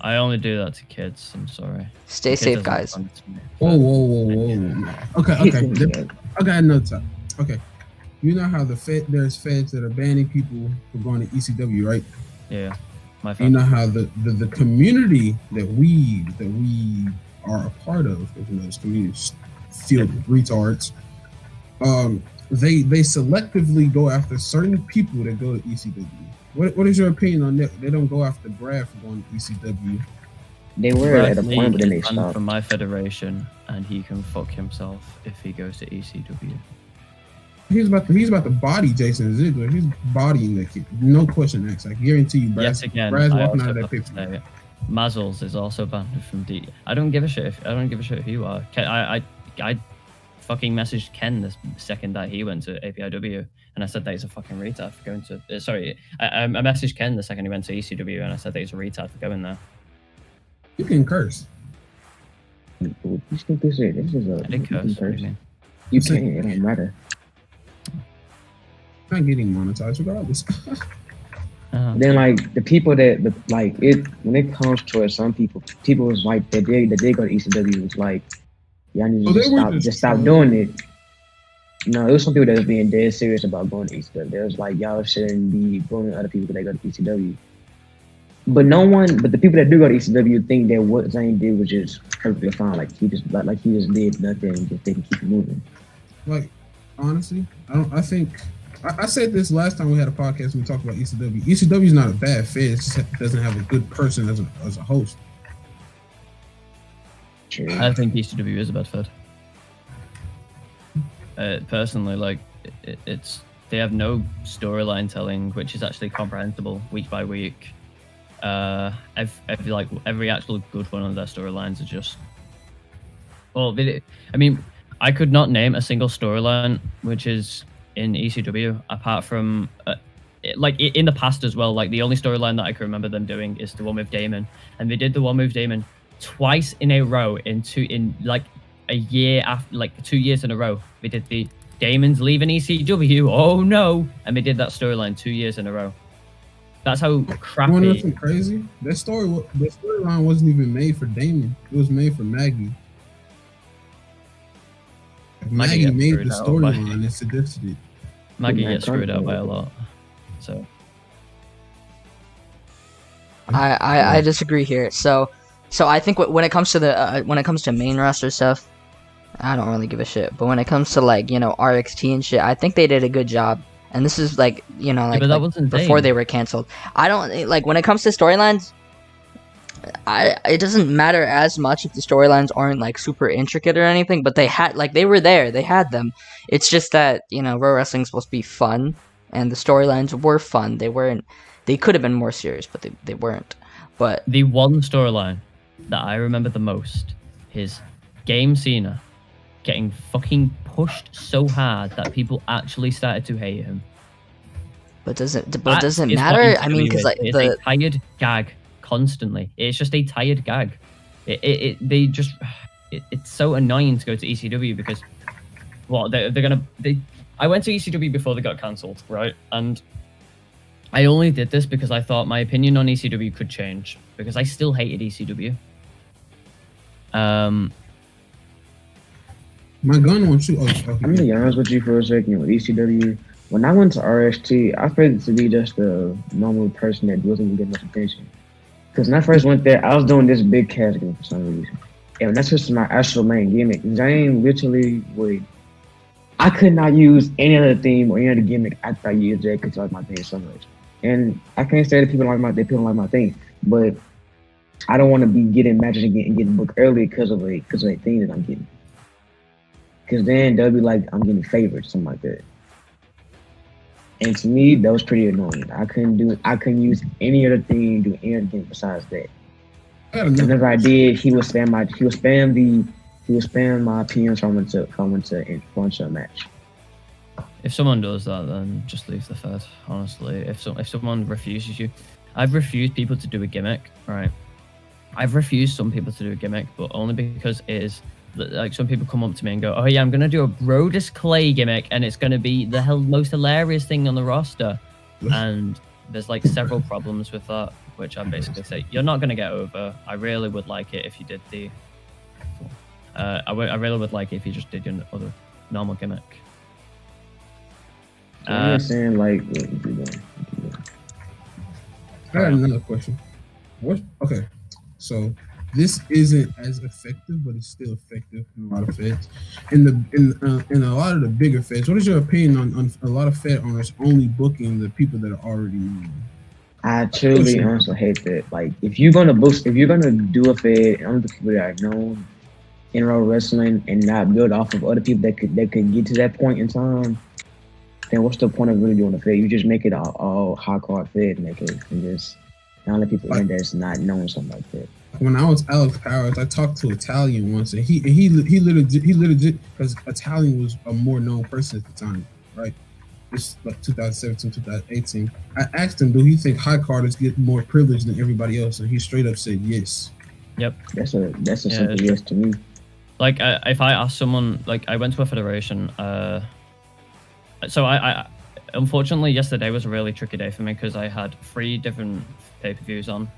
I only do that to kids. I'm sorry. Stay The kid safe, doesn't guys. respond to me. Whoa. Okay. I got another topic. Okay. You know how there's feds that are banning people from going to ECW, right? Yeah, my You fault. know how the community that we are a part of, you know, this community is filled with retards. They selectively go after certain people that go to ECW. What is your opinion on that? They don't go after Brad for going to ECW. They were at a Bradley point, but then they is banned stopped. from my federation, and he can fuck himself if he goes to ECW. He's about to body Jason Ziegler. He's bodying that kid. No question asked. I guarantee you, Yet again, Brad's I walking also out of that have to picture. say, Mazzles is also banned from D. I don't give a shit if you are. I fucking messaged Ken the second that he went to APIW, and I said that he's a fucking retard for going to. I messaged Ken the second he went to ECW, and I said that he's a retard for going there. You can curse. You think this is a I did curse. What do you mean? You can't. It don't matter. Not getting monetized regardless. Then like the people that like it when it comes to some people was like that they go to ECW was like y'all need to just stop doing it. No, it was some people that was being dead serious about going to ECW. They was like y'all shouldn't be bullying other people because they go to ECW. But the people that do go to ECW think that what Zane did was just perfectly fine. Like he just did nothing and just didn't keep moving. Like honestly, I said this last time we had a podcast when we talked about ECW. ECW is not a bad fed. It just doesn't have a good person as a host. True. I think ECW is a bad fed. Personally, like it's they have no storyline telling, which is actually comprehensible week by week. Every actual good one of their storylines are just. Well, I mean, I could not name a single storyline which is in ECW apart from in the past as well. Like the only storyline that I can remember them doing is the one with Damon, and they did the one with Damon twice in a row in a year after, like 2 years in a row. We did the Damon's leaving ECW. Oh no! And they did that storyline 2 years in a row. That's how crappy. You know something crazy? The storyline wasn't even made for Damon. It was made for Maggie. Maggie gets made screwed the out by- storyline and suggested it. Maggie gets screwed out by a lot. So I disagree here. So I think when it comes to the main roster stuff, I don't really give a shit. But when it comes to like RXT and shit, I think they did a good job. And this is like but that wasn't before Zayn. they were canceled. I don't like when it comes to storylines. It doesn't matter as much if the storylines aren't like super intricate or anything, but they were there, they had them. It's just that Raw Wrestling's supposed to be fun, and the storylines were fun. They could have been more serious, but they weren't. But the one storyline that I remember the most is Game Cena getting fucking pushed so hard that people actually started to hate him. But does it matter? I mean, because like it's a tired gag constantly. It's just a tired gag. It's so annoying to go to ECW because I went to ECW before they got cancelled, right? And I only did this because I thought my opinion on ECW could change because I still hated ECW. My gun won't shoot. I'm gonna be honest with you for a second with ECW. When I went to RST, I figured to be just a normal person that wasn't even getting much attention. Because when I first went there, I was doing this big cash game for some reason. And that's just my actual main gimmick. Zayn literally would... I could not use any other theme or any other gimmick after I used that because I like my thing so much. And I can't say that people don't like my thing, but I don't want to be getting matches and getting booked early because of a thing that I'm getting. Because then they'll be like, I'm getting favored, something like that. And to me, that was pretty annoying. I couldn't use any other thing, do anything besides that. Whenever I did, he would spam my opinions from into a match. If someone does that, then just leave the Fed. Honestly, if someone refuses you, I've refused people to do a gimmick. Right, I've refused some people to do a gimmick, but only because it is like some people come up to me and go, "Oh yeah, I'm gonna do a Brodus Clay gimmick, and it's gonna be the most hilarious thing on the roster." And there's like several problems with that, which I basically say you're not gonna get over. I really would like it if you did the. I really would like it if you just did your other normal gimmick. So you're saying like, I got another question. Okay, so this isn't as effective, but it's still effective in a lot of feds. In a lot of the bigger feds, what is your opinion on a lot of fed owners only booking the people that are already known? I truly honestly hate that. Like, if you're gonna do a fed and only the people that are known in Raw Wrestling and not build off of other people that could get to that point in time, then what's the point of really doing a fed? You just make it all high card fed, and just not let people in that's not knowing something like that. When I was Alex Powers, I talked to Italian once, and he legit because Italian was a more known person at the time, right? It's like 2017, 2018. I asked him, do he think high carders get more privilege than everybody else? And he straight up said yes. Yep. That's a simple yes to me. Like, if I ask someone, like, I went to a federation, so I unfortunately, yesterday was a really tricky day for me because I had 3 different pay-per-views on.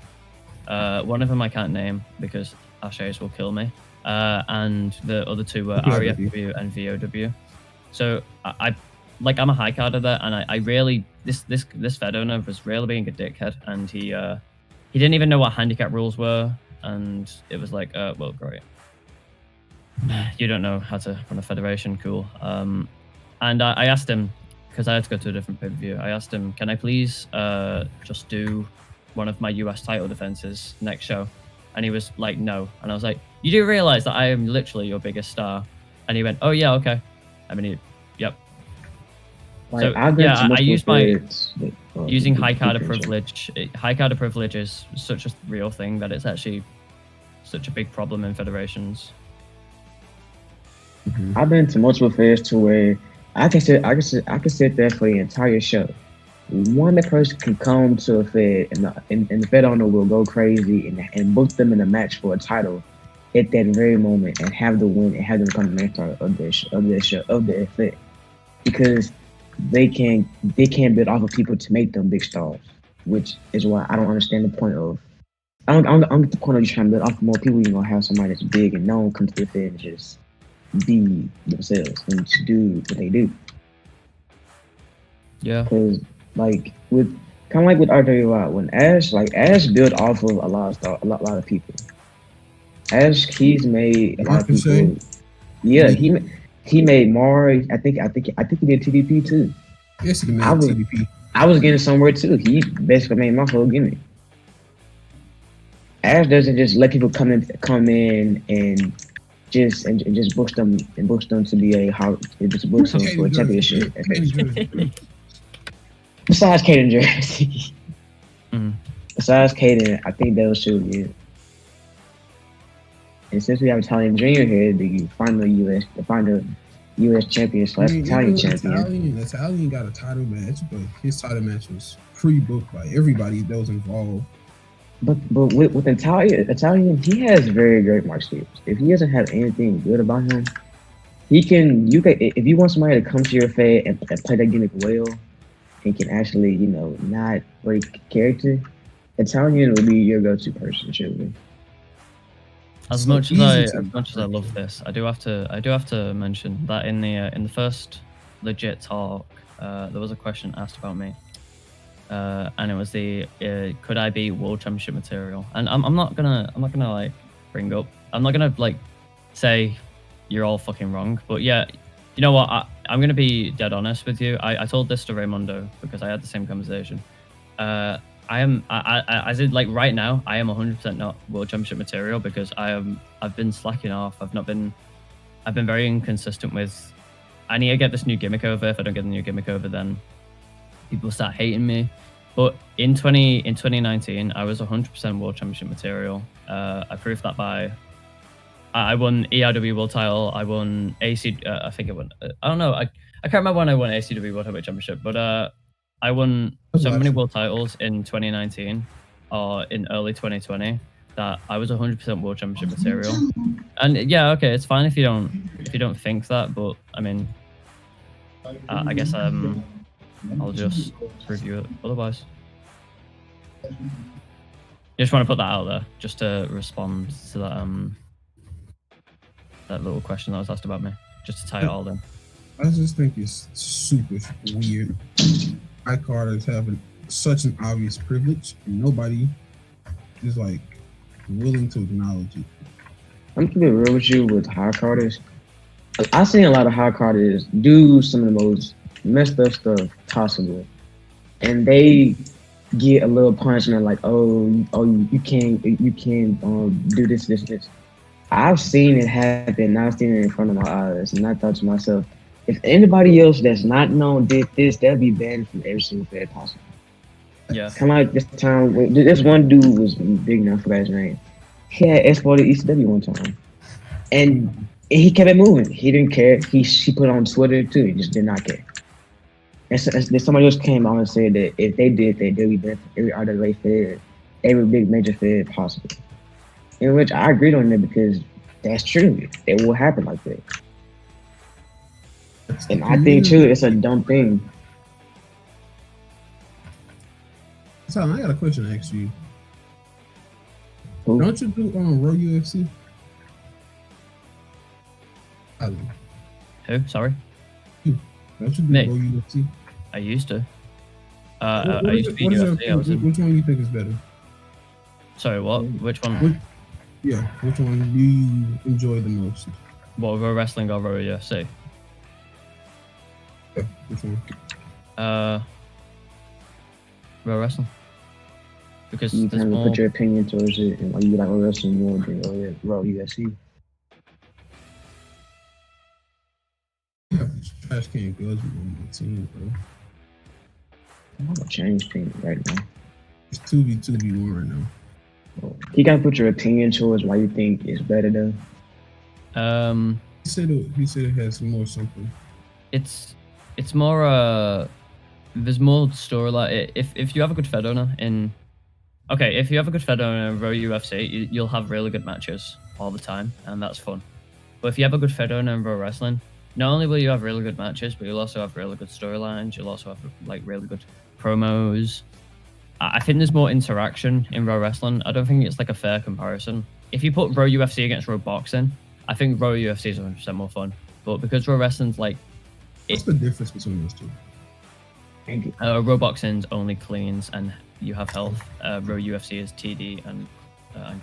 One of them I can't name because Ashes will kill me. And the other 2 were REFW and VOW. So I'm a high carder there, and I really this Fed owner was really being a dickhead, and he didn't even know what handicap rules were, and it was like, well, great. You don't know how to run a federation, cool. And I asked him, because I had to go to a different pay-per-view, I asked him, can I please just do one of my US title defenses next show? And he was like, no. And I was like, you do realize that I am literally your biggest star? And he went, oh yeah, okay. I mean, yep. Like, So I used using high carder privilege. High carder privilege is such a real thing that it's actually such a big problem in federations. I've been to multiple fairs to where I can sit there for the entire show. One person can come to a fed and the fed owner will go crazy and book them in a match for a title at that very moment and have the win and have them become the main star of their fed, because they can't build off of people to make them big stars, which is why I don't understand the point of. I don't get the point of you trying to build off of more people. You're gonna have somebody that's big and known come to the fed and just be themselves and just do what they do. Yeah. Because like with Kind of like with RWI, when Ash built off of a lot of stuff, a lot of people. Ash, he's made a lot of people. Yeah, he made Mari. I think he did TDP too. Yes, he made TDP. I was getting somewhere too. He basically made my whole gimmick. Ash doesn't just let people come in and just book them to be just book them for a championship. Besides Kaden Jersey. Besides Kaden, I think those two, yeah. And since we have Italian Junior here, the final US champion / Italian champion. Italian got a title match, but his title match was pre-booked by everybody that was involved. But with Italian, he has very great mark skills. If he doesn't have anything good about him, if you want somebody to come to your fed and play that gimmick well, and can actually, not break character, Italian will be your go-to person, surely. As much as I love this, I do have to mention that in the first legit talk, there was a question asked about me, and it was could I be world championship material? And I'm not gonna like bring up, I'm not gonna like say you're all fucking wrong, but yeah, you know what? I'm gonna be dead honest with you. I told this to Raymondo because I had the same conversation. As in, like, right now, I am 100% not world championship material because I've been slacking off. I've been very inconsistent with. I need to get this new gimmick over. If I don't get the new gimmick over, then people start hating me. But in 2019, I was 100% world championship material. I proved that by. I won ERW world title. I won AC. I think I won. I don't know. I can't remember when I won ACW world heavyweight championship, but I won so many world titles in 2019 or in early 2020 that I was 100% world championship material. And yeah, okay, it's fine if you don't think that, but I mean, I guess I'll just review it otherwise. Just want to put that out there just to respond to that little question that was asked about me, just to tie it all in. I just think it's super weird. High carders having such an obvious privilege, and nobody is like willing to acknowledge it. I'm gonna be real with you with high carders. I've seen a lot of high carders do some of the most messed up stuff possible, and they get a little punishment like, oh, you can't do this. I've seen it happen. I've seen it in front of my eyes, and I thought to myself, if anybody else that's not known did this, that'd be banned from every single fed possible. Yeah. Kind of like this time, this one dude was big enough for his name. He had exported ECW one time, and he kept it moving. He didn't care. He put it on Twitter too. He just did not care. And so, somebody else came out and said that if they did that, they'd be banned from every RWA fed, every big major fed possible. In which I agreed on that because that's true. It will happen like that. And I think too, it's a dumb thing. So I got a question to ask you. Who? Don't you do Raw UFC? Who? Sorry? You. Don't you do Me? Raw UFC? I used to. I used to be UFC. Which one do you think is better? Sorry, what? Which one? Which one do you enjoy the most? What, Raw Wrestling or Raw UFC? Yeah, which one? Raw Wrestling. Because you there's kind of more... put your opinion towards it, and you like Raw Wrestling more than Raw UFC. Yeah, trash can girls on the team, bro. I'm gonna change team right now. It's 2v1 right now. You gotta put your opinion towards why you think it's better though. He said it has more something. It's more there's more storyline. If you have a good Fed owner if you have a good Fed owner in Raw UFC, you'll have really good matches all the time, and that's fun. But if you have a good Fed owner in Raw Wrestling, not only will you have really good matches, but you'll also have really good storylines. You'll also have like really good promos. I think there's more interaction in Raw Wrestling. I don't think it's like a fair comparison. If you put Raw UFC against Raw Boxing, I think Raw UFC is 100% more fun. But because Raw Wrestling's like... What's the difference between those two? Thank you. Row boxing's only cleans, and you have health. Row UFC is TD and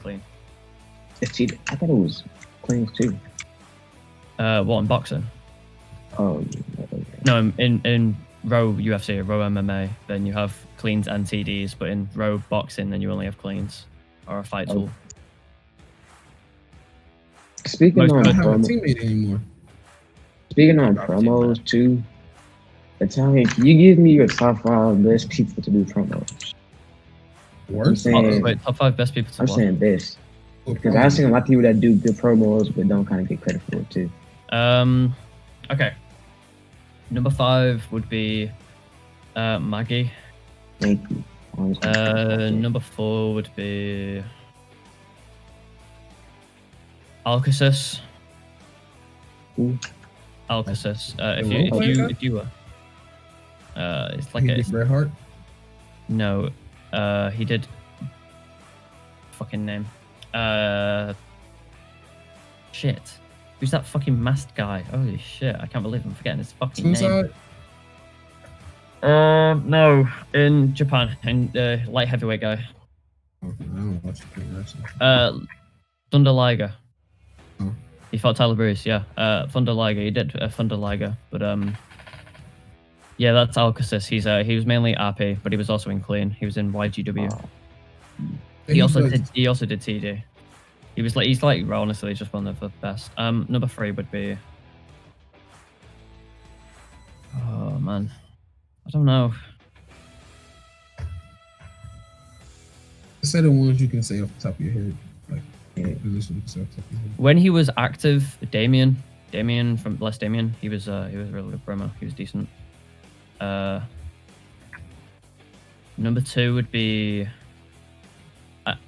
clean. It's cheated. I thought it was cleans too. What in boxing? Oh, No, in row UFC or row MMA, then you have cleans and TDs, but in row boxing, then you only have cleans or a fight tool. Speaking Most on I don't have a promo, teammate anymore. speaking on promos too, Italian, can you give me your top 5 best people to do promos? I'm Worse? saying, Wait, top 5 best people to I'm watch. saying best. Because I've seen a lot of people that do good promos but don't kind of get credit for it too. Okay. Number 5 would be Maggie. Thank you. Number 4 would be Alcacis. Who? Alcacis. Who? If you were, it's like He a did Bret Hart? no. He did. Fucking name. Shit. Who's that fucking masked guy? Holy shit! I can't believe I'm forgetting his fucking name. Suicide? No, in Japan, in light heavyweight guy. Okay, I don't watch wrestling. Thunder Liger. Oh. He fought Tyler Breeze, yeah. Thunder Liger, he did Thunder Liger, but yeah, that's Alcacis. He was mainly RP, but he was also in clean. He was in YGW. He also did TD. He's like honestly just one of the best. Number 3 would be. Oh man, I don't know. Say the ones you can say off the top of your head, like position off the top of your head. When he was active, Damien from Bless Damien, he was a really good promo. He was decent. Number 2 would be.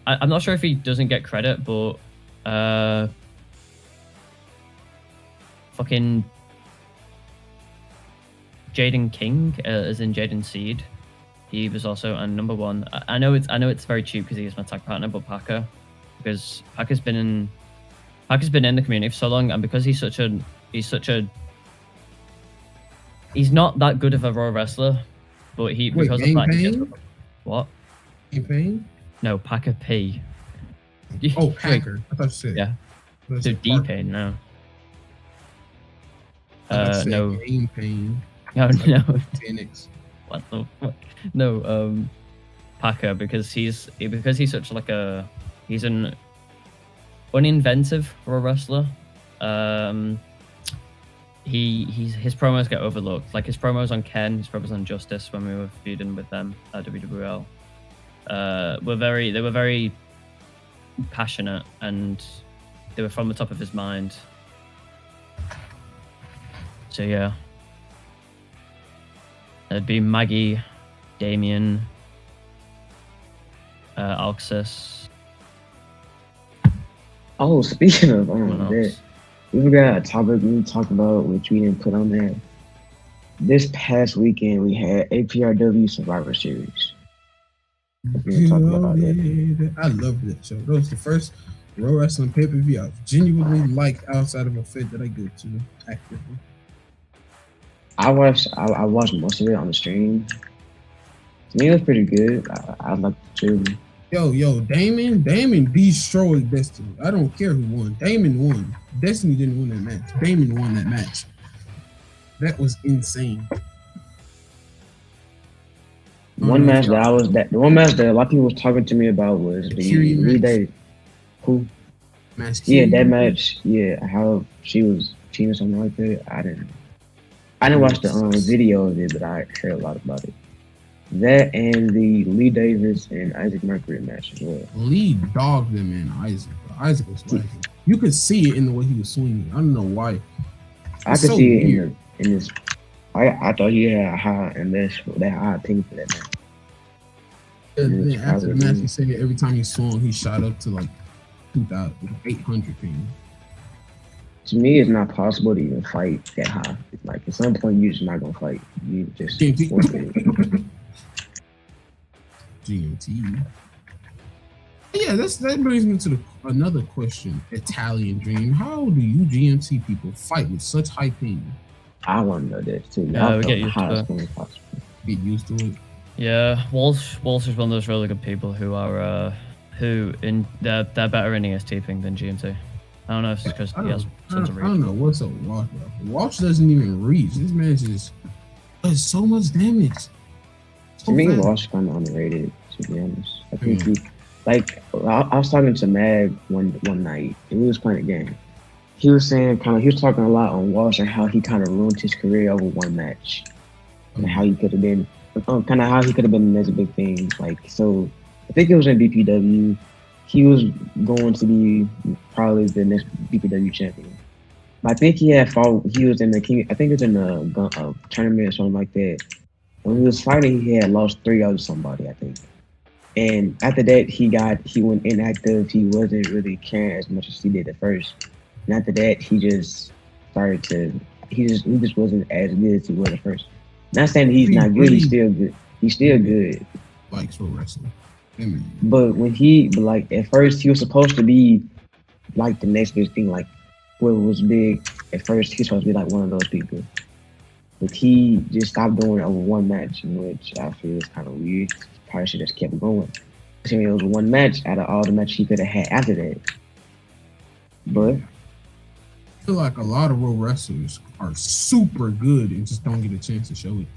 I'm not sure if he doesn't get credit, but fucking Jaden King, as in Jaden Seed. He was also on number 1. I know it's very cheap because he's my tag partner, but Packer, because Packer's been in the community for so long, and because he's not that good of a raw wrestler, but because of that, he gets, what? Pain? No, Packer P. Oh, Packer. I thought you said. Yeah. So D-Pain now. No. Game Pain. No. Phoenix. What the fuck? No, Packer, because he's such like he's an uninventive for a wrestler. His promos get overlooked. Like his promos on Ken, his promos on Justice when we were feuding with them at WWL. They were very passionate, and they were from the top of his mind. So yeah, it'd be Maggie, Damien, Alxis. Oh, speaking of that, we got a topic we talked about which we didn't put on there. This past weekend we had APRW Survivor Series. I love that show. That was the first Raw Wrestling pay-per-view I've genuinely liked outside of a fit that I go to actively. I watched most of it on the stream. To me, it was pretty good. I liked the children. Yo, Damon destroyed Destiny. I don't care who won. Damon won. Destiny didn't win that match. Damon won that match. That was insane. The one match that a lot of people was talking to me about was the Lee Day. Who? Yeah, that match. Yeah, how she was cheating or something like that. I didn't watch the video of it, but I heard a lot about it. That and the Lee Davis and Isaac Mercury match as well. Lee dogged them in Isaac. Isaac was like, you could see it in the way he was swinging. I don't know why. I could see it in this. I thought he had a high opinion for that match. And then after the match, he said every time he swung, he shot up to like 2,800 ping. To me, it's not possible to even fight that high. Like at some point, you're just not gonna fight. You just GMT. Yeah, that brings me to another question. Italian Dream. How do you GMT people fight with such high ping? I want to know that too. We get used to it. get used to it. Yeah, Walsh is one of those really good people who are they're better in EST ping than GMT. I don't know if it's because he has tons of I reach. don't know what's up with Walsh, bro. Walsh doesn't even reach. This man just does so much damage. To me, Walsh is kind of underrated, to be honest. I think I was talking to Mag one night, and we was playing a game. He was saying he was talking a lot on Walsh and how he kind of ruined his career over one match, and how he could have been, kind of how he could have been the next big thing. So I think it was in BPW. He was going to be probably the next BPW champion. But I think he was in the King. I think it was in a tournament or something like that. When he was fighting, he had lost 3 out of somebody, I think. And after that, he went inactive. He wasn't really caring as much as he did at first. And after that, he just started to. He just wasn't as good as he was at first. Not saying he's not good. He's still good. He's still good. Like pro wrestling. But at first, he was supposed to be like the next big thing. Like what was big at first, he was supposed to be like one of those people. But he just stopped doing it over one match, which I feel is kind of weird. Probably should have just kept going. I mean, it was one match out of all the matches he could have had after that. But I feel like a lot of world wrestlers are super good and just don't get a chance to show it.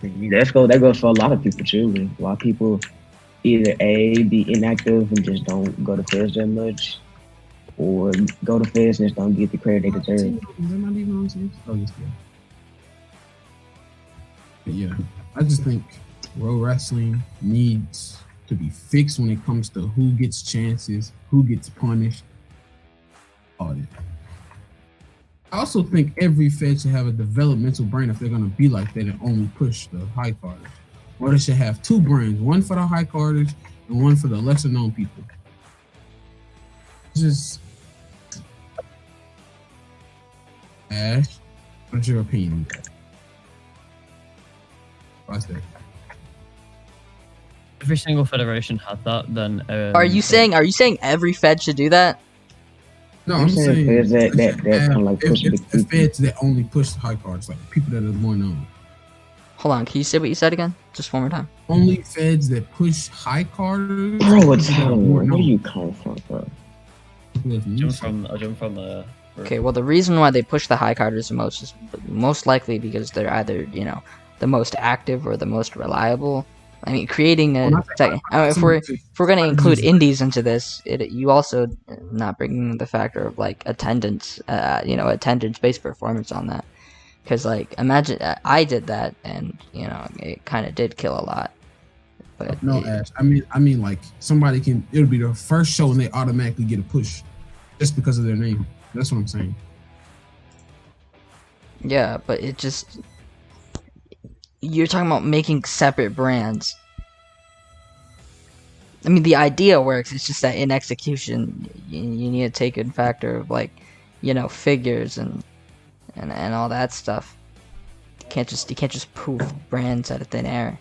That goes for a lot of people too. A lot of people either be inactive and just don't go to fairs that much, or go to fairs and just don't get the credit they deserve. Is that not even on teams? Oh, yes, yeah. But yeah, I just think world wrestling needs to be fixed when it comes to who gets chances, who gets punished, all that. I also think every Fed should have a developmental brand if they're going to be like that and only push the high carders. Or they should have 2 brands, one for the high carders and one for the lesser known people. Just Ash, what's your opinion on that? What's that? Every single federation had that. Then Are you saying every Fed should do that? No, I'm saying feds that kind of like push if feds that only push the high cards, like people that are more known. Hold on, can you say what you said again? Just one more time. Only feds that push high carders. Bro, what's happening? Where are you coming from, bro? I jump from Okay, well the reason why they push the high carders the most is most likely because they're either, the most active or the most reliable. I mean, creating if we're going to include indies into this, you also not bringing the factor of like attendance, attendance-based performance on that. Because imagine I did that, and it kind of did kill a lot. But no, Ash. I mean, like somebody it'll be their first show and they automatically get a push, just because of their name. That's what I'm saying. Yeah, but it just. You're talking about making separate brands. I mean, the idea works. It's just that in execution, you need to take in factor of figures and all that stuff. You can't just poof brands out of thin air.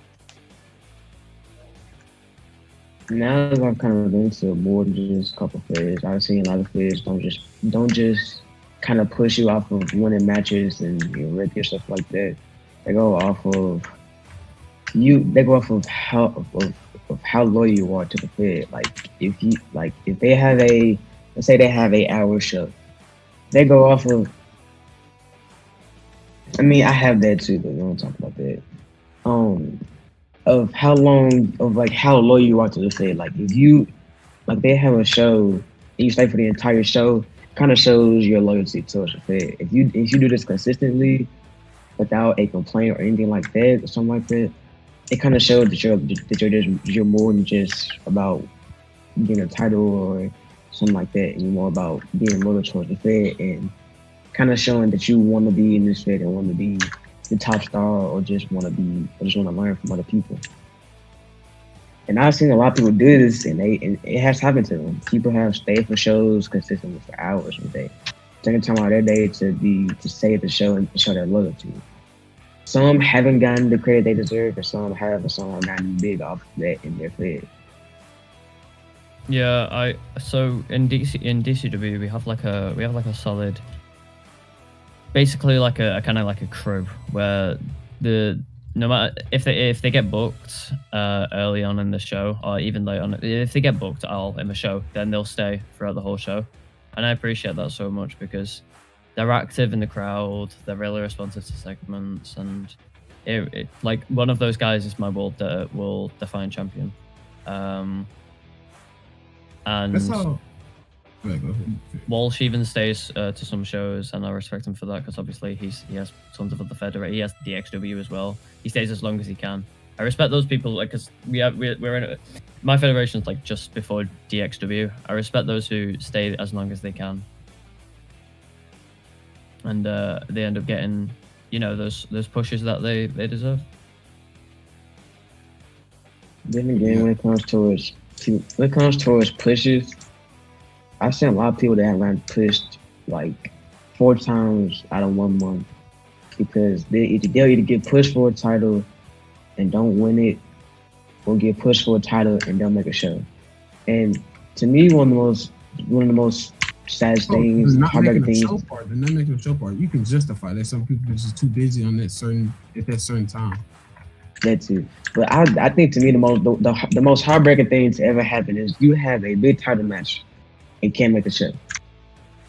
Now that I've kind of been to more than just a couple fairs, I've seen a lot of fairs don't just kind of push you off of winning matches and regular stuff like that. They go off of how loyal you are to the Fed. Like if they have let's say they have 8-hour show, they go off of. I mean, I have that too, but we don't talk about that. Of how loyal you are to the Fed. Like if they have a show and you stay for the entire show, kind of shows your loyalty towards the Fed. If you do this consistently, without a complaint or anything like that, or something like that, it kind of shows that you're more than just about getting a title or something like that. You're more about being loyal towards the Fed and kind of showing that you want to be in this Fed and want to be the top star, or just want to learn from other people. And I've seen a lot of people do this, and it has happened to them. People have stayed for shows consistently for hours a day, taking time out of their day to stay at the show and show their loyalty. Some haven't gotten the credit they deserve, and some have gotten big off that in their Fed. Yeah, so in DCW we have like a solid. basically like a kind of like a crew where no matter if they get booked early on in the show or even late on, if they get booked at all in the show, then they'll stay throughout the whole show, and I appreciate that so much because they're active in the crowd, they're really responsive to segments, and it like one of those guys is my world define champion, and That's how. Go ahead. Walsh even stays to some shows, and I respect him for that because obviously he has tons of other federations. He has DXW as well. He stays as long as he can. I respect those people, like, because we're in my federation's like just before DXW. I respect those who stay as long as they can, and they end up getting, you know, those pushes that they deserve. Then again, when it comes towards pushes, I've seen a lot of people that have gotten pushed like 4 times out of 1 month because they'll either get pushed for a title and don't win it, or get pushed for a title and don't make a show. And to me, one of the most saddest things, heartbreaking things. They're not making a show part. You can justify that some people are just too busy on that certain time. That too. But I think to me the most heartbreaking thing to ever happen is you have a big title match and can't make the show.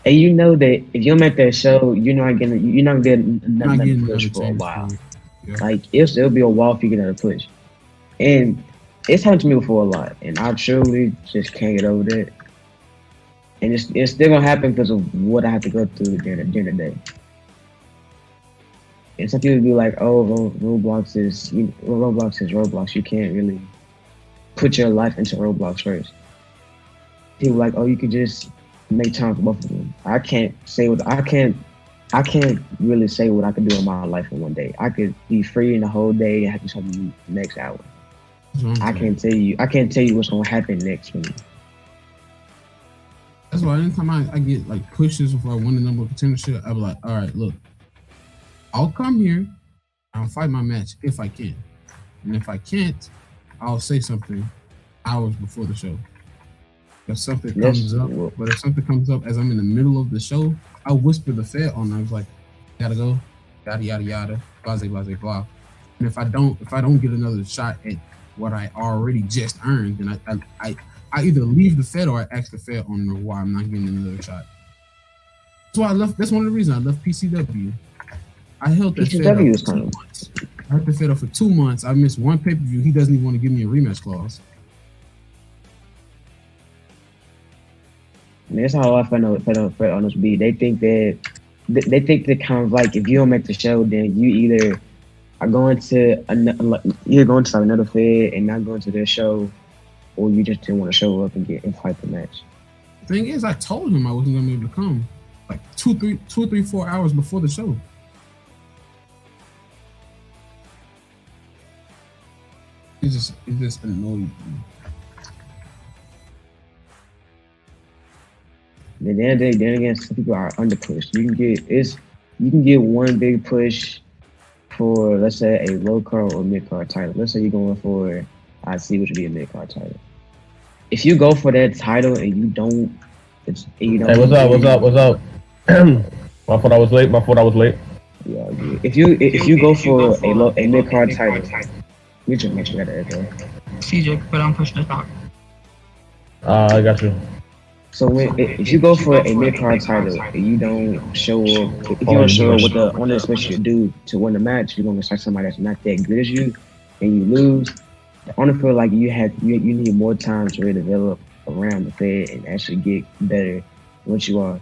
And you know that if you don't make that show, you're not getting another push for a while. Yeah. Like it'll be a while for you to get another push. And it's happened to me before a lot, and I truly just can't get over that. And it's still gonna happen because of what I have to go through during the day. And some people be like, "Oh, Roblox is Roblox. You can't really put your life into Roblox first." People like, "Oh, you could just make time for both of them." I can't really say what I could do in my life in one day. I could be free in the whole day and have to something the next hour. I can't tell you what's gonna happen next for me. That's why anytime I get like pushes before I win the number of contendership, I be like, all right, look, I'll come here, I'll fight my match if I can. And if I can't, I'll say something hours before the show. If something comes up as I'm in the middle of the show, I'll whisper the Fed on. I was like, gotta go, yada yada yada, blah blah blah blah. And if I don't get another shot at what I already just earned, then I either leave the Fed or I ask the Fed on why I'm not getting another shot. So I left. That's one of the reasons I left PCW. I held that Fed up for 2 months. I held the Fed up for 2 months. I missed one pay-per-view. He doesn't even want to give me a rematch clause. And that's how I find out Fed on this beat. They think that kind of like if you don't make the show, then you either are going to another Fed and not going to their show, or you just didn't want to show up and fight the match. The thing is, I told him I wasn't gonna be able to come like 2, 3, 4 hours before the show. It just annoyed me. Then again, some people are under pushed. You can get one big push for, let's say, a low card or mid card title. Let's say you're going for IC, which would be a mid card title. If you go for that title and you don't, Hey, what's up? My fault I was late. Yeah, if you go for a mid card title, we just make sure that echo. CJ, put on push to talk. I got you. So if you go for a mid card title and you don't show up, if you don't show up with the one that's supposed to do to win the match, you're gonna start somebody that's not that good as you, and you lose. I want to feel like you need more time to really develop around the Fed and actually get better than what you are.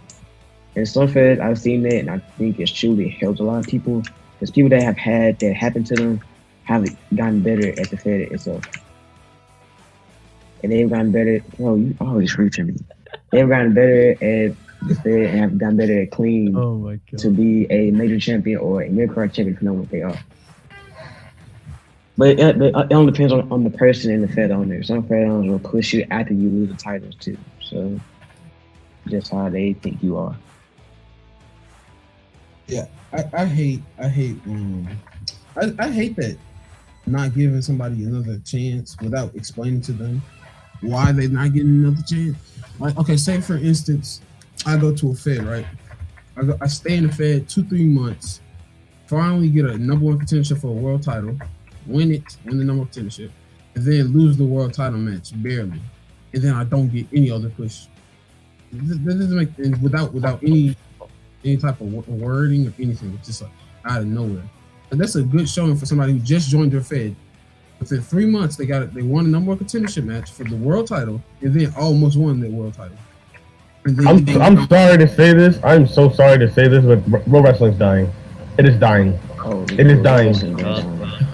And some Feds, I've seen that, and I think it's truly helped a lot of people, because people that have had that happen to them have gotten better at the Fed itself. And they've gotten better. Oh, you always reaching me. They've gotten better at the Fed and have gotten better at clean to be a major champion or a mid-card champion, depending on what they are. But it only depends on the person and the Fed owner. Some Fed owners will push you after you lose the titles too. So just how they think you are. Yeah, I hate that not giving somebody another chance without explaining to them why they're not getting another chance. Like, okay, say for instance, I go to a Fed, right? I stay in the Fed 2-3 months, finally get a #1 contendership for a world title, win the #1 contendership, and then lose the world title match barely, and then I don't get any other push. That doesn't make sense without any type of wording or anything. It's just like out of nowhere. And that's a good showing for somebody who just joined your Fed. Within 3 months, they won a #1 contendership match for the world title, and then almost won the world title. I'm sorry to say this. I'm so sorry to say this, but Pro Wrestling's dying. It is dying. It is dying.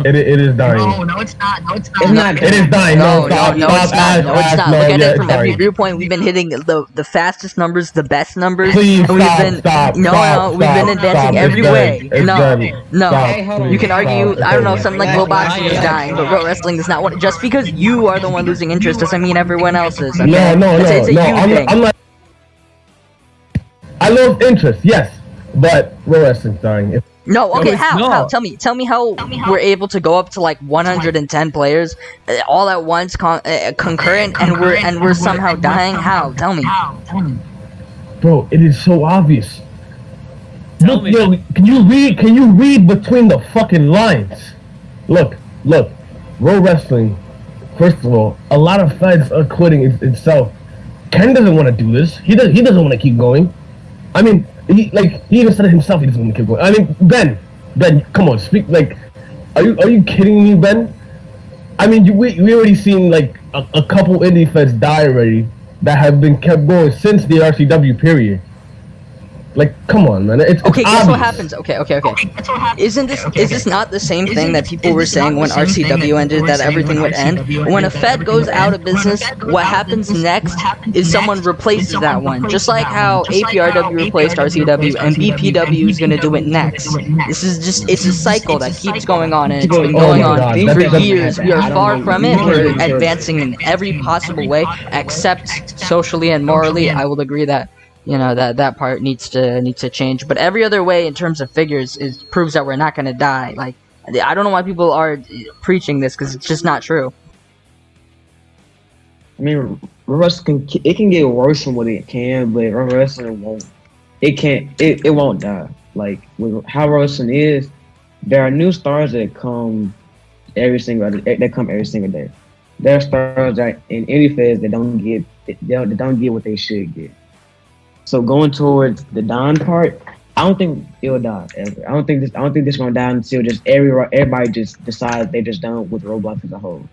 It is dying. No, it's not. No, it's not. It's not. It is dying. No, stop, no, stop, it's not. No, it's not. no, Look at yeah, it from it's every dying. viewpoint. We've been hitting the fastest numbers, the best numbers. Please and we've stop, been stop, no, stop, we've been stop, advancing stop. every It's way. done. No, It's no. done. You can argue. Stop. I don't know. Something like low boxing is dying, but pro wrestling is not one. Just because you are the one losing interest doesn't mean everyone else is. Okay? No. It's a you thing. I'm not. I love interest, yes, but pro wrestling's dying. No, okay, it's how? not. How? Tell me how we're able to go up to like 110 players all at once, concurrent, and we're somehow dying. How? Tell me. Bro, it is so obvious. Look, yo, can you read between the fucking lines? Look. Pro wrestling. First of all, a lot of feds are quitting itself. Ken doesn't want to do this. He doesn't want to keep going. I mean, he even said it himself. He doesn't want to keep going. I mean, Ben, come on, speak. Like, are you kidding me, Ben? I mean, we already seen like a couple indie feds die already that have been kept going since the RCW period. Like, come on, man. It's okay, guess obvious. what happens? Okay. Is this not the same thing that people were saying when RCW ended, that everything would end? When a Fed goes out of business, what happens next is someone replaces that one. Just like how APRW replaced RCW and BPW is gonna do it next. It's a cycle that keeps going on, and it's been going on for years. We are far from it. We're advancing in every possible way, except socially and morally. I will agree that that part needs to change, but every other way in terms of figures proves that we're not gonna die. Like, I don't know why people are preaching this, because it's just not true. I mean, wrestling can get worse than what it can, but wrestling won't. It won't die. Like with how wrestling is, there are new stars that come every single day. There are stars that in any phase that don't get what they should get. So going towards the down part, I don't think it'll die ever. I don't think this gonna die until just everybody just decides they're just done with Roblox as a whole.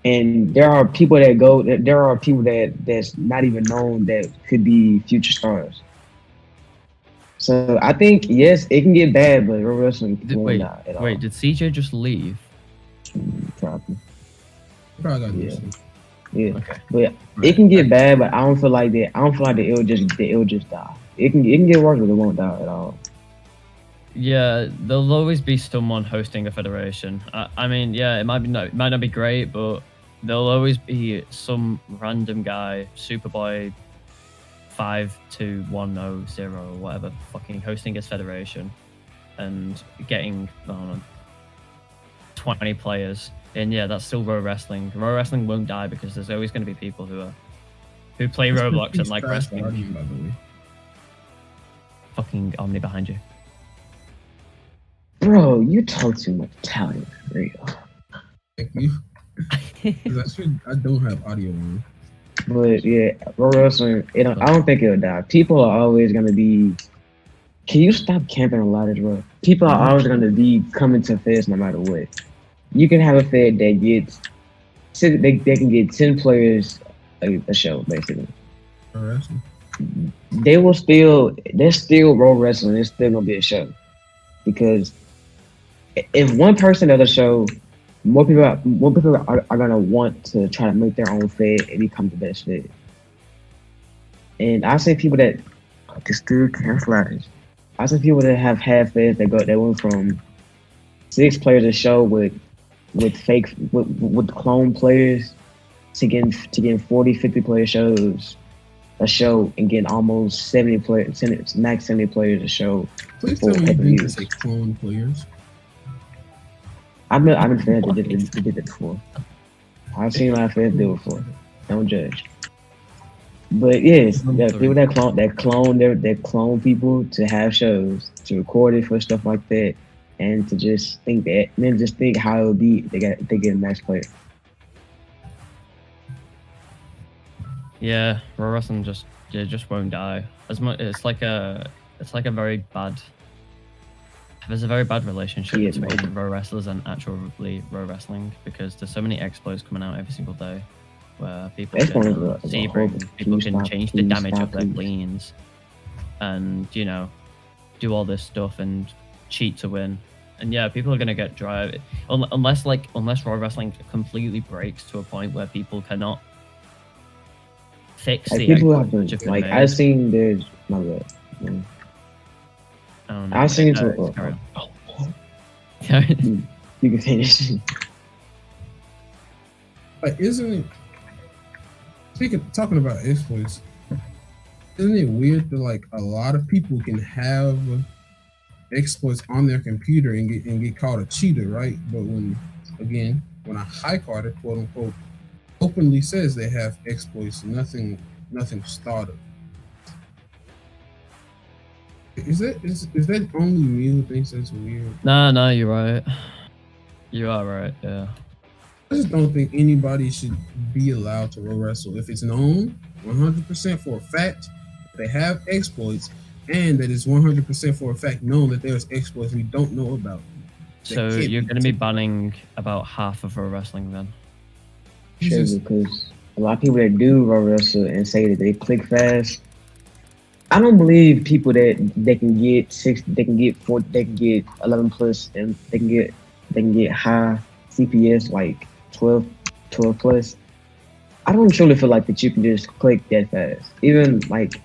And there are people that's not even known that could be future stars. So I think yes, it can get bad, but wrestling won't die at all. Wait, did CJ just leave? Probably. Yeah. Okay. But it can get bad, but I don't feel like that. It'll just die. It can get worse, but it won't die at all. Yeah, there'll always be someone hosting a federation. I mean, yeah, it might not be great, but there'll always be some random guy, Superboy 52100 or whatever, fucking hosting his federation and getting 20 players. And yeah, that's still Row Wrestling. Row Wrestling won't die because there's always going to be people who play Roblox and like wrestling. By the way. Fucking Omni behind you. Bro, you talk too much Italian for real. Thank you. I don't have audio on. But yeah, Row Wrestling, I don't think it'll die. People are always gonna be. Can you stop camping a lot as well? People are always gonna be coming to Fest no matter what. You can have a Fed that gets, they can get 10 players a show basically. They're still Row Wrestling. It's still gonna be a show, because if one person does a show, more people are gonna want to try to make their own Fed and become the best Fed. And I say people that still can't flash. I see people that have had Feds that went from 6 players a show with clone players to getting 40, 50 player shows a show, and getting almost 70 players, max 70 players a show. Please tell me you didn't say clone players. I've been fans that did it before. I've seen a lot of fans do it before. Don't judge. But yes, that people that clone people to have shows, to record it for stuff like that, and to just think that, and then just think how it would be. They get a match player. Yeah, pro wrestling just won't die. As much it's like a very bad. There's a very bad relationship between pro wrestlers and actually pro wrestling because there's so many exploits coming out every single day, where people can people can change the damage of their cleans, and do all this stuff and cheat to win. And yeah, people are gonna get dry unless pro wrestling completely breaks to a point where people cannot fix the people have to, like I've seen there's my bad. I've seen it. You can finish. Like, isn't it? Talking about exploits, isn't it weird that like a lot of people can have exploits on their computer and get called a cheater, right? But when a high carder, quote unquote, openly says they have exploits, nothing started. Is that only me who thinks that's weird? No, you're right. You are right. Yeah. I just don't think anybody should be allowed to wrestle if it's known 100% for a fact that they have exploits, and that it's 100% for a fact known that there's exploits we don't know about. So you're going to be banning about half of pro wrestling then? Sure, because a lot of people that do pro wrestle and say that they click fast. I don't believe people that they can get 11 plus, and they can get high CPS like 12 plus. I don't truly feel like that you can just click that fast. Even like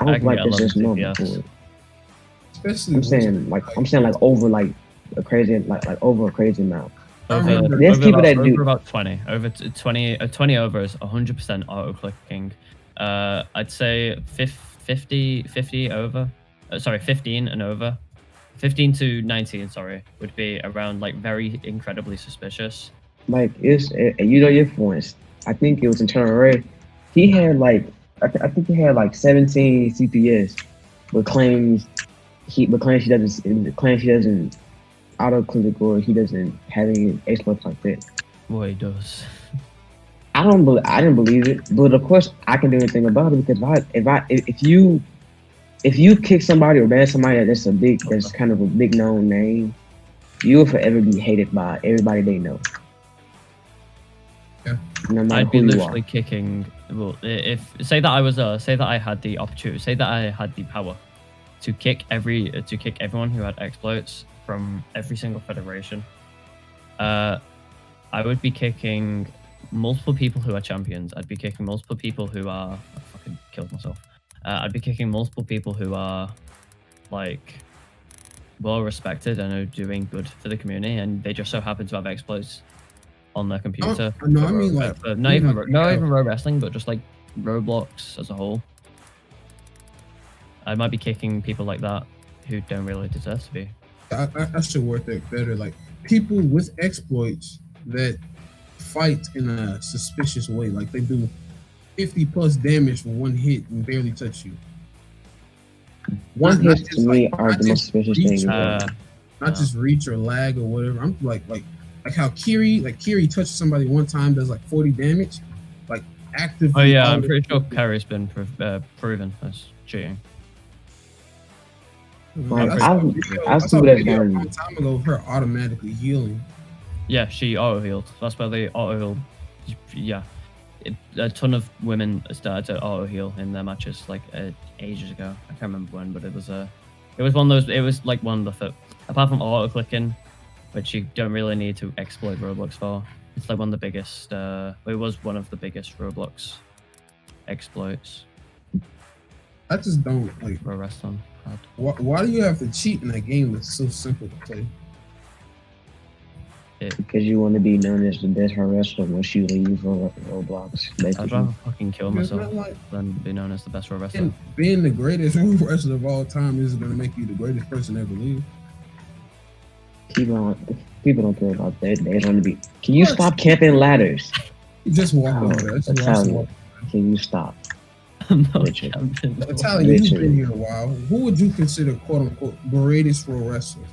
I don't feel like that's just normal for it. Especially I'm saying like over like a crazy over a crazy amount. There's people that do about 20 over 20 over is 100% auto clicking. I'd say 50 over. 15 and over. 15 to 19, would be around like very incredibly suspicious. Like it's your points. I think it was Internal Ray. He had like I think he had like 17 CPS, but claims he doesn't auto click or he doesn't have any exploits like that. Well, he does. I didn't believe it, but of course I can do anything about it because if you kick somebody or ban somebody that's kind of a big known name, you will forever be hated by everybody they know. Yeah. No matter I'd be who you literally are. kicking. Well, say that I had the opportunity, say that I had the power to kick everyone who had exploits from every single federation. I would be kicking multiple people who are champions. I'd be kicking multiple people who are. I fucking killed myself. I'd be kicking multiple people who are like well respected and are doing good for the community, and they just so happen to have exploits on their computer. No, I mean like not even pro wrestling, but just like Roblox as a whole. I might be kicking people like that who don't really deserve to be. I should word that better. Like people with exploits that fight in a suspicious way, like they do 50 plus damage for one hit and barely touch you. One hit to me are the most suspicious thing. Not just reach or lag or whatever. I'm like how Kiri touches somebody one time, does like 40 damage, like active. Oh yeah, I'm pretty sure Kiri's been proven as cheating. I saw a video a long time ago of her automatically healing. Yeah, she auto healed. That's why they auto healed. Yeah, a ton of women started to auto heal in their matches like ages ago. I can't remember when, but it was one of those. It was like one of the apart from auto clicking, which you don't really need to exploit Roblox for. It's like one of the biggest. It was one of the biggest Roblox exploits. I just don't like pro wrestling. Why do you have to cheat in a game that's so simple to play? Because you want to be known as the best pro wrestler once you leave Roblox. I'd rather fucking kill myself than be known as the best pro wrestler. Being the greatest pro wrestler of all time isn't going to make you the greatest person ever live. People don't care about that. They just want to be. Can you stop camping ladders? You just walk over there. Can you stop? champion. Italian, you've been here a while. Who would you consider quote unquote greatest pro wrestler?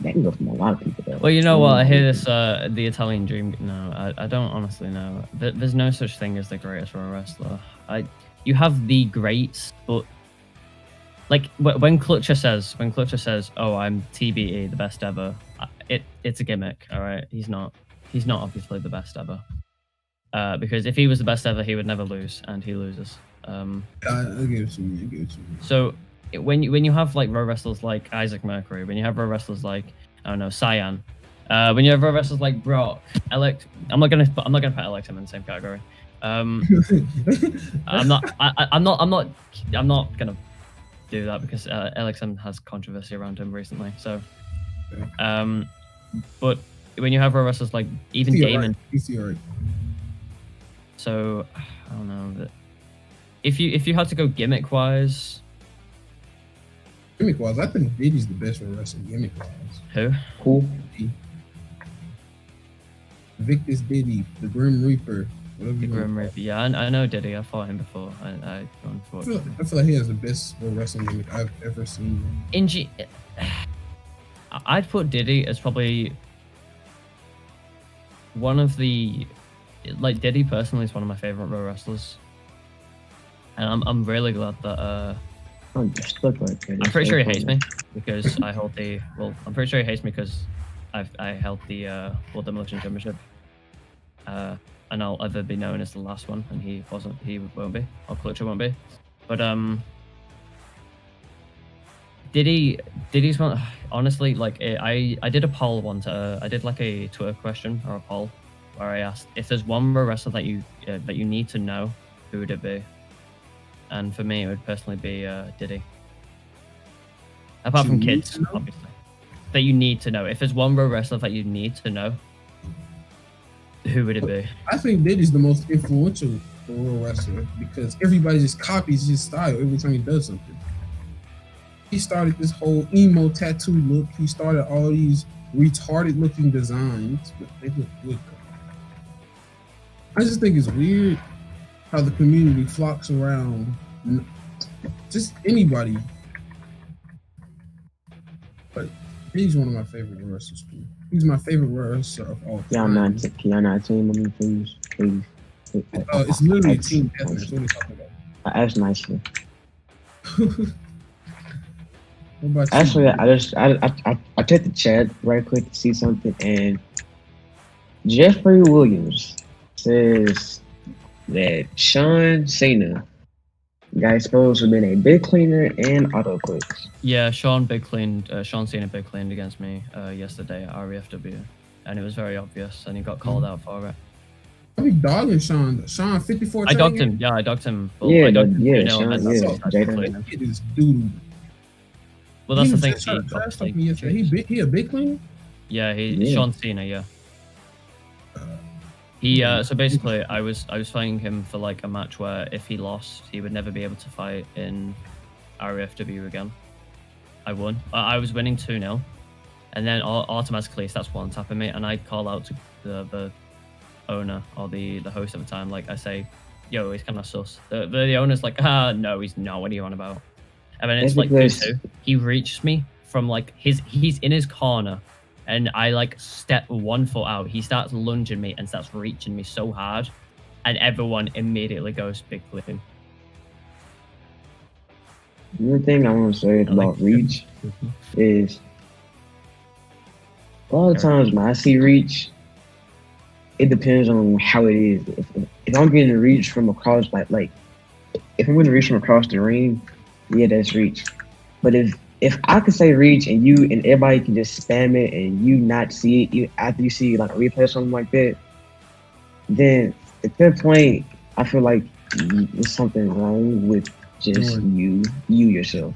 That can go from a lot of people though. Well, you know what? I hear this. The Italian dream. No, I don't honestly know. There's no such thing as the greatest pro wrestler. You have the greats, but like when Clutcher says, "Oh, I'm TBE, the best ever," it's a gimmick. All right, he's not obviously the best ever. Because if he was the best ever, he would never lose, and he loses. I give it to me. So when you have like pro wrestlers like Isaac Mercury, when you have pro wrestlers like I don't know Cyan, when you have pro wrestlers like Brock, Alex, I'm not gonna put Alex in the same category. I'm not gonna do that because LXM has controversy around him recently. So, but when you have pro wrestlers like even Damon, right. So I don't know that if you had to go gimmick wise, I think Diddy's the best for wrestling gimmick wise. Who? Victus Diddy, the Grim Reaper. The Grim Reaper. Yeah, I know Diddy. I fought him before. I feel like he has the best wrestling gimmick I've ever seen. I'd put Diddy as probably one of the. Like Diddy personally is one of my favorite pro wrestlers, and I'm really glad that I'm pretty sure he hates me because I hold the I'm pretty sure he hates me because I held the World Demolition Championship, and I'll ever be known as the last one, and he won't be, or Clutcher won't be, but Diddy's one. Honestly, like I did a poll once. I did like a Twitter question or a poll. Where I asked if there's one pro wrestler that you need to know, who would it be? And for me, it would personally be Diddy. Apart from kids, obviously, that you need to know. If there's one pro wrestler that you need to know, who would it be? I think Diddy's the most influential pro wrestler because everybody just copies his style every time he does something. He started this whole emo tattoo look. He started all these retarded looking designs, but they look good. I just think it's weird how the community flocks around just anybody. But he's one of my favorite wrestlers. He's my favorite wrestler of all time. Can y'all not team with me, please? It's literally team deathmatch. What are you talking about? I asked nicely. What about Actually, you? I checked the chat right quick to see something, and Jeffrey Williams says that Sean Cena got exposed for being a big cleaner and auto clicks. Yeah, Sean Cena big cleaned against me yesterday at REFW, and it was very obvious, and he got called out for it. I be dogging Sean. Sean 54. I dogged him. Yeah, I dogged him. Yeah, I dogged yeah, him, Sean, It is doo-doo. Well, that's the thing. He a big cleaner? Yeah, Sean Cena. Yeah. So basically, I was fighting him for like a match where if he lost, he would never be able to fight in REFW again. I won. I was winning 2-0, and then automatically starts one tapping me, and I call out to the owner or the host at the time. Like I say, "Yo, he's kind of sus." The owner's like, no, he's not. What are you on about? And then it's like 2-2. He reaches me from like he's in his corner. And I like step 1 foot out. He starts lunging me and starts reaching me so hard, and everyone immediately goes big clicking. The thing I want to say about reach is a lot of times when I see reach, it depends on how it is. If I'm getting a reach from across, like if I'm going to reach from across the ring, yeah, that's reach. But if I could say reach and everybody can just spam it and you not see it after you see like a replay or something like that, then at that point, I feel like there's something wrong with just you yourself.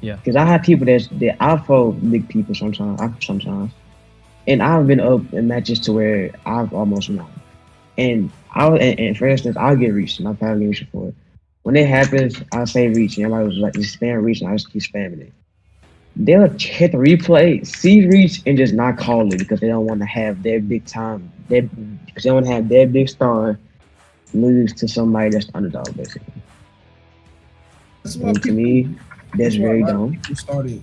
Yeah. Because I have people that I follow big people sometimes, and I've been up in matches to where I've almost won. And for instance, I'll get reached and I've had reached before. When it happens, I'll say reach, and everybody was like, just spam reach, and I just keep spamming it. They'll hit the replay, see reach, and just not call it because they don't want to have their big time, because they don't have their big star lose to somebody that's the underdog, basically. That's why And to me, that's very a lot of dumb. people started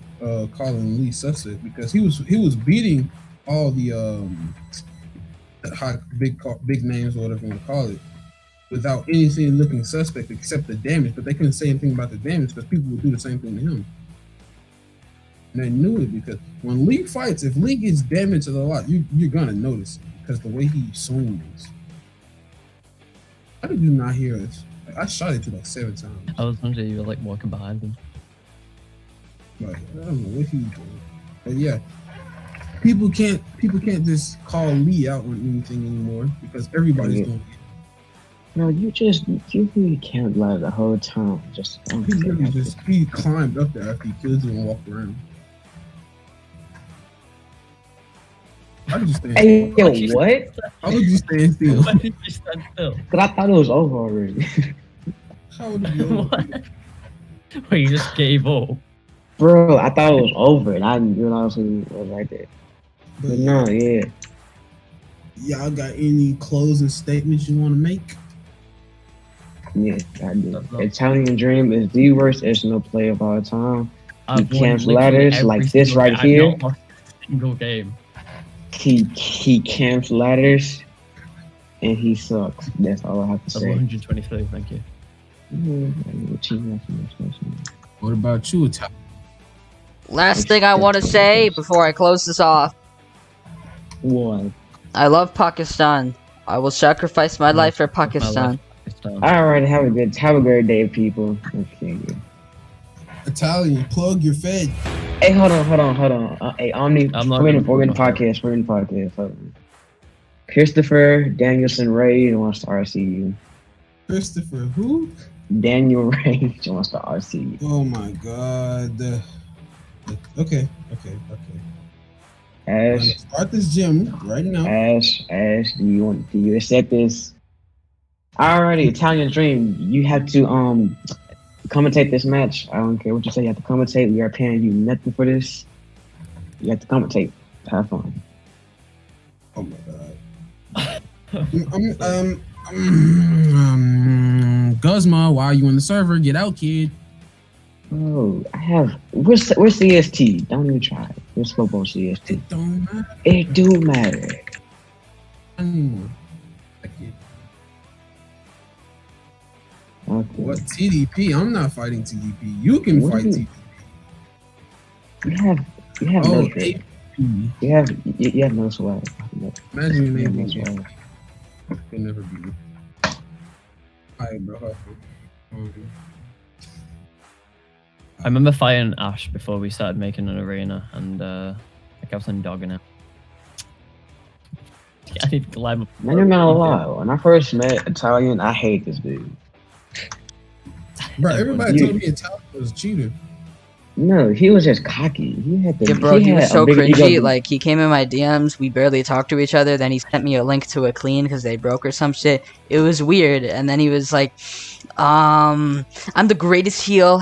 calling Lee suspect because he was beating all the high big names or whatever you want to call it without anything looking suspect except the damage. But they couldn't say anything about the damage because people would do the same thing to him. And they knew it because when Lee fights, if Lee gets damaged a lot, you're gonna notice it because the way he swings. How did you not hear us? Like, I shot it to like 7 times. I was wondering you were like walking behind him. Like, I don't know what he was doing. But yeah, people can't just call Lee out on anything anymore because everybody's doing it. No, you really can't lie the whole time. He climbed up there after he killed you and walked around. How did you stand Hey, still? yo, what? How would you stand still? Why did you stand still? Because I thought it was over already. How would you go? Well, you just gave up. Bro, I thought it was over and I didn't realize who was right there. But no, yeah. Y'all got any closing statements you want to make? Yes, I do. Italian Dream is the worst SNL play of all time. He camps ladders like this right here. Single game. He camps ladders and he sucks. That's all I have to say. 123, thank you. What about you, Italian? Last thing I want to say before I close this off. What? I love Pakistan. I will sacrifice my life for Pakistan. Alright, have a great day, people. Okay. Italian, plug your Fed. Hey, hold on. Hey, Omni, we're in the podcast. Hold on. Christopher Danielson Ray wants to RC you. Christopher who? Daniel Ray wants to RC you. Oh my god. Okay. Ash, start this gym right now. Ash, do you accept this? Alrighty, Italian Dream, you have to commentate this match. I don't care what you say, you have to commentate. We are paying you nothing for this. You have to commentate. Have fun. Oh my god. Guzma, why are you on the server? Get out, kid. Oh, where's CST? Don't even try it. Let's go on CST. It don't matter. It do matter. Anymore. Okay. What TDP? I'm not fighting TDP. You can fight TDP. You have no trip. You have no swag. Imagine your name being swag. Can never be. Alright, bro. I remember fighting Ash before we started making an arena, and I kept on dogging it. I need to climb up. Man, you're not lie. When I first met Italian, I hate this dude. Bro, everybody told me Italian was a cheater. No, he was just cocky. He was so cringy. Like, he came in my DMs, we barely talked to each other, then he sent me a link to a clean because they broke or some shit. It was weird, and then he was like, I'm the greatest heel,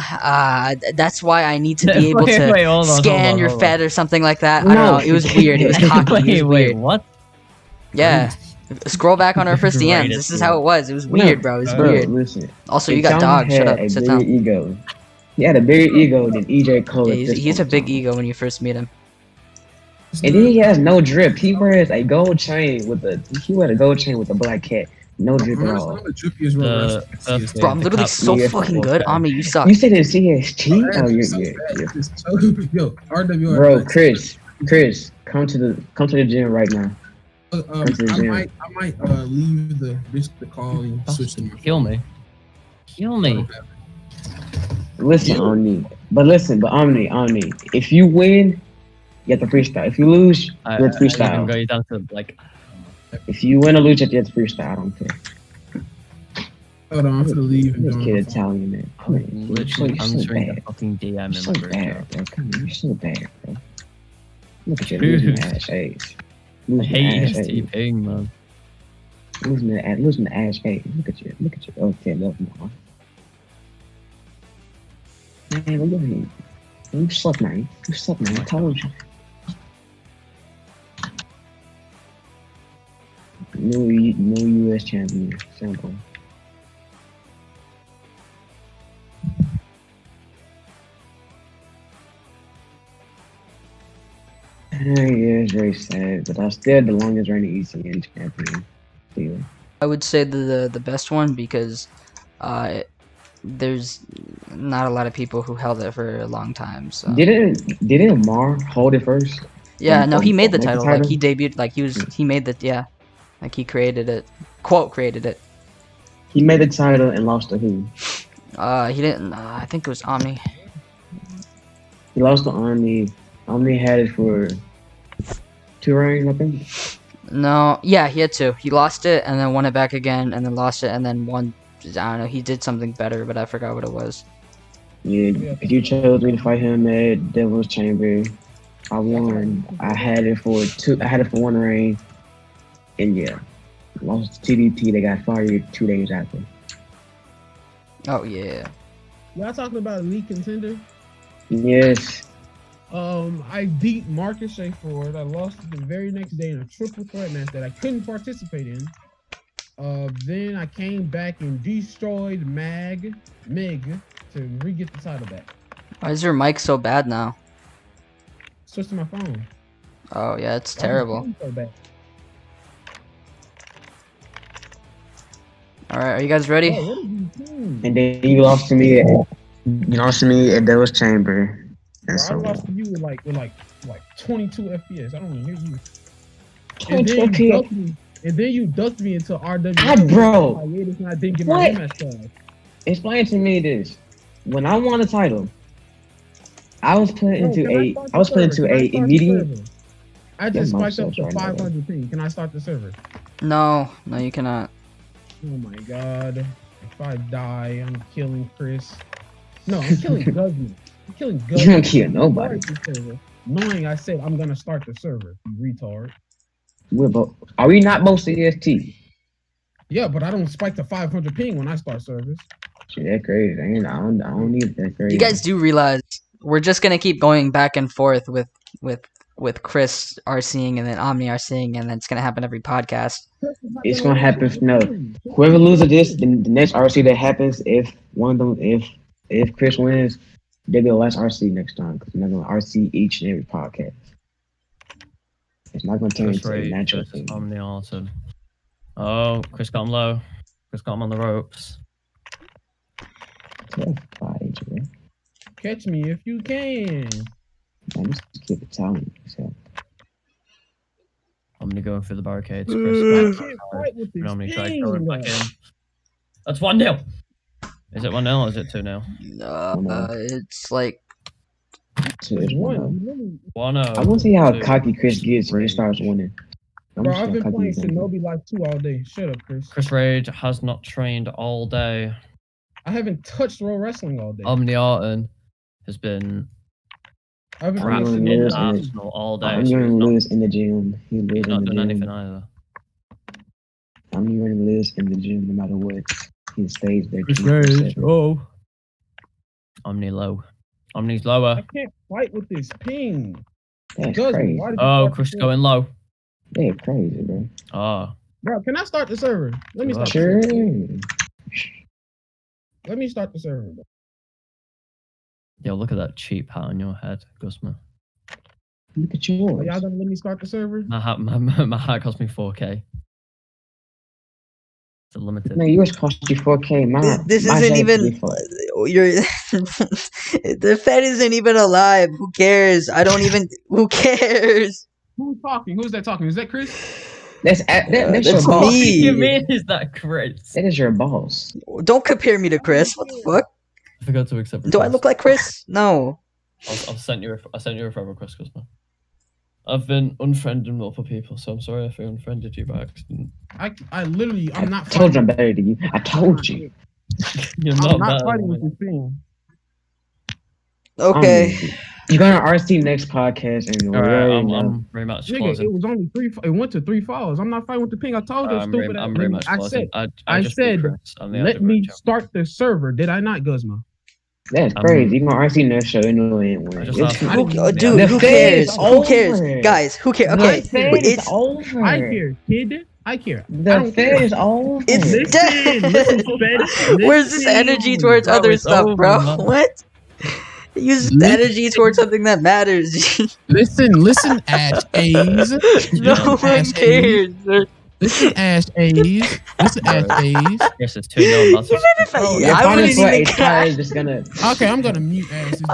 that's why I need to be able to scan your Fed or something like that. I don't know, it was weird, it was cocky, it was weird. What? Yeah. Scroll back on our first DMs, this is how it was weird, bro, it was weird. Listen, also, you got dog, shut up, sit down. Ego. He had a bigger ego than EJ Cole. Yeah, he's a big ego when you first meet him. And then he has no drip. He wears a gold chain with a black cat. No drip at all. Bro, I'm literally so fucking good. Ami, you suck. You said it's CST? Oh, Yo, RWI. Bro, Chris, come to the gym right now. I might leave the call and switch to my phone. Kill me. Listen, Omni. But Omni, if you win, you have to freestyle. If you lose, you have to freestyle. Go down to, like, if you win or lose, you have to freestyle. I don't care. Hold on, I'm gonna leave. This kid Italian, man. I'm literally answering the fucking DM in the bad, bro. Come on, you're so bad, bro. Look at you losing Ash Ace. I hate TPing, man. Losing the Ash Ace. Look at you. Okay, love more. Man, what you mean? You suck, man. I told you. No US champion. Simple. It's very sad, but I'm still the longest reigning ECN champion. Still. I would say the best one because there's not a lot of people who held it for a long time. So Didn't Mar hold it first? yeah, no, he made the title. Like he debuted, like he made the like he created it. Quote created it. He made the title and lost to who? He didn't. I think it was Omni. He lost to Omni. Omni had it for 2 reigns, I think. No, yeah, he had 2. He lost it and then won it back again, and then lost it and then won. I don't know. He did something better, but I forgot what it was. Yeah, you chose me to fight him at Devil's Chamber. I won. I had it for 1 reign, and yeah, lost to TDT. They got fired 2 days after. Oh yeah. Y'all talking about elite contender? Yes. I beat Marcus Shea Ford. I lost it the very next day in a triple threat match that I couldn't participate in. Then I came back and destroyed Meg to re-get the title back. Why is your mic so bad now? Switched to my phone. Oh yeah, it's terrible. So bad. All right, are you guys ready? Oh, And then you lost to me at Devil's Chamber. Bro, So, I lost to you with like 22 FPS. I don't even hear you. 22 FPS. And then you ducked me into RWI. Bro. I didn't get my MS tag. Explain to me this. When I won the title, I was put into a immediate. I just spiked up to 500 ping. Can I start the server? No, you cannot. Oh my god. If I die, I'm killing Chris. No, I'm killing Guzman. I'm killing Guzman. You don't kill nobody. Knowing I said I'm gonna start the server, you retard. Are we not both CST? Yeah, but I don't spike to 500 ping when I start service. Shit, that's crazy. I don't need that crazy. You guys do realize we're just gonna keep going back and forth with Chris RCing and then Omni RCing, and then it's gonna happen every podcast. It's gonna happen. No, whoever loses this, the next RC that happens, if Chris wins, they'll be the last RC next time because we're not gonna RC each and every podcast. It's not gonna turn into a natural thing. Omni Arson. Oh, Chris got him low. Chris got him on the ropes. Catch me if you can. I'm just keep it telling yourself. Omni going through the barricades. Chris can't fight with this Omni tried ping, going back in. That's 1-0. Is it 1-0 or is it 2-0? It's like 1-0. 1-0. I want to see how cocky Chris gets when he starts winning. Bro, I've been playing Shinobi like 2 all day. Shut up, Chris. Chris Rage has not trained all day. I haven't touched Pro Wrestling all day. Omni Arton has been I've been rapping in Arsenal all day. I'm going to lose in the gym. He's not doing anything either. I'm going to lose in the gym no matter what. He stays there. Chris Rage. Oh. Omni low. Omni's lower. I can't fight with this ping. That's crazy. Oh, Chris going low. Yeah, crazy, bro. Oh. Bro, can I start the server? Let me start Sure. the server. Let me start the server, bro. Yo, look at that cheap hat on your head, Gusman. Look at yours. Are y'all gonna let me start the server? My hat cost me 4K. It's a limited. No, yours cost you 4K. This isn't even. The Fed isn't even alive. Who cares? I don't even. Who cares? Who's talking? Who's that talking? Is that Chris? That's your boss. What do you mean is that Chris? That is your boss. Don't compare me to Chris. What the fuck? I forgot to accept request. Do I look like Chris? No. I sent you a friend request, Gusman. I've been unfriending multiple people, so I'm sorry if I unfriended you by accident. I'm not. I told you I'm better than you. I told you. You're I'm not not fighting with this thing. Okay. You're gonna RC next podcast, and I'm very much Nigga, closing. it was only 3. It went to 3 falls. I'm not fighting with the ping. I told you, I'm stupid. very much closing. I said, let me start the server. Did I not, Guzma? That's crazy. You're gonna RC next show anyway. Dude, who cares? Who cares? Guys, who cares? Okay, it's over. I care, kid. I care. The Fed is over. It's dead. Where's this energy towards other stuff, bro? What? Use the energy towards something that matters. Listen, Ash A's. No one cares. Listen, Ash A's. Listen, Ash A's. Yes, it's 2-0. That's Even if Bro, I your wouldn't finals for even H5 care. is just gonna. Okay, I'm gonna mute Ash. Dude,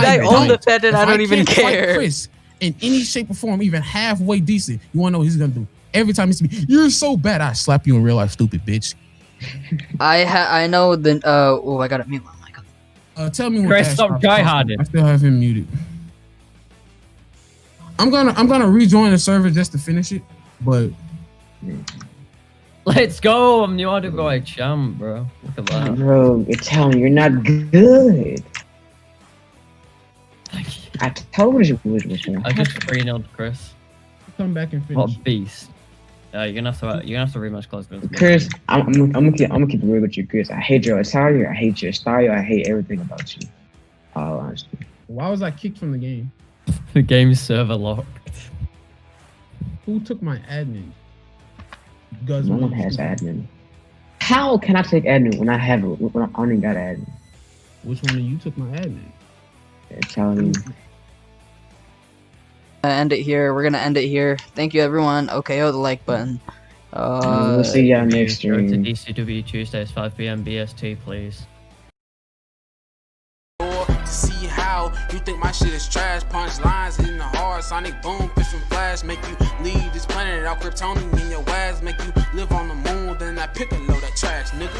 I own the pet and I don't even care. Chris in any shape or form, even halfway decent, you wanna know what he's gonna do? Every time he sees me, you're so bad, I slap you in real life, stupid bitch. I know the oh, I gotta mute my mic. Tell me when Chris, Ash stop stops tryharding. talking. I still have him muted. I'm gonna rejoin the server just to finish it, but Let's go. I'm the RWI champ, bro. Look at that. Bro, you're telling me you're not good. I told you which one. I just 3-0'd Chris. come back and finish. What a beast. You're gonna have to rematch close. Chris, I'm gonna keep it real with you, Chris. I hate your attire. I hate your style. I hate everything about you. All honesty. Why was I kicked from the game? The game's server locked. Who took my admin? No one has admin. How can I take admin when I have it? When I only got admin? Which one of you took my admin? Telling me. End it here. We're gonna end it here. Thank you, everyone. OKO the like button. We'll see y'all next Go to stream. DCW Tuesdays 5 p.m. BST, please. To see how you think my shit is trash. Punch lines hitting the hard. Sonic boom, pitch and flash. Make you leave this planet out. Kryptonian in your ass. Make you live on the moon. Then I pick a load of trash, nigga.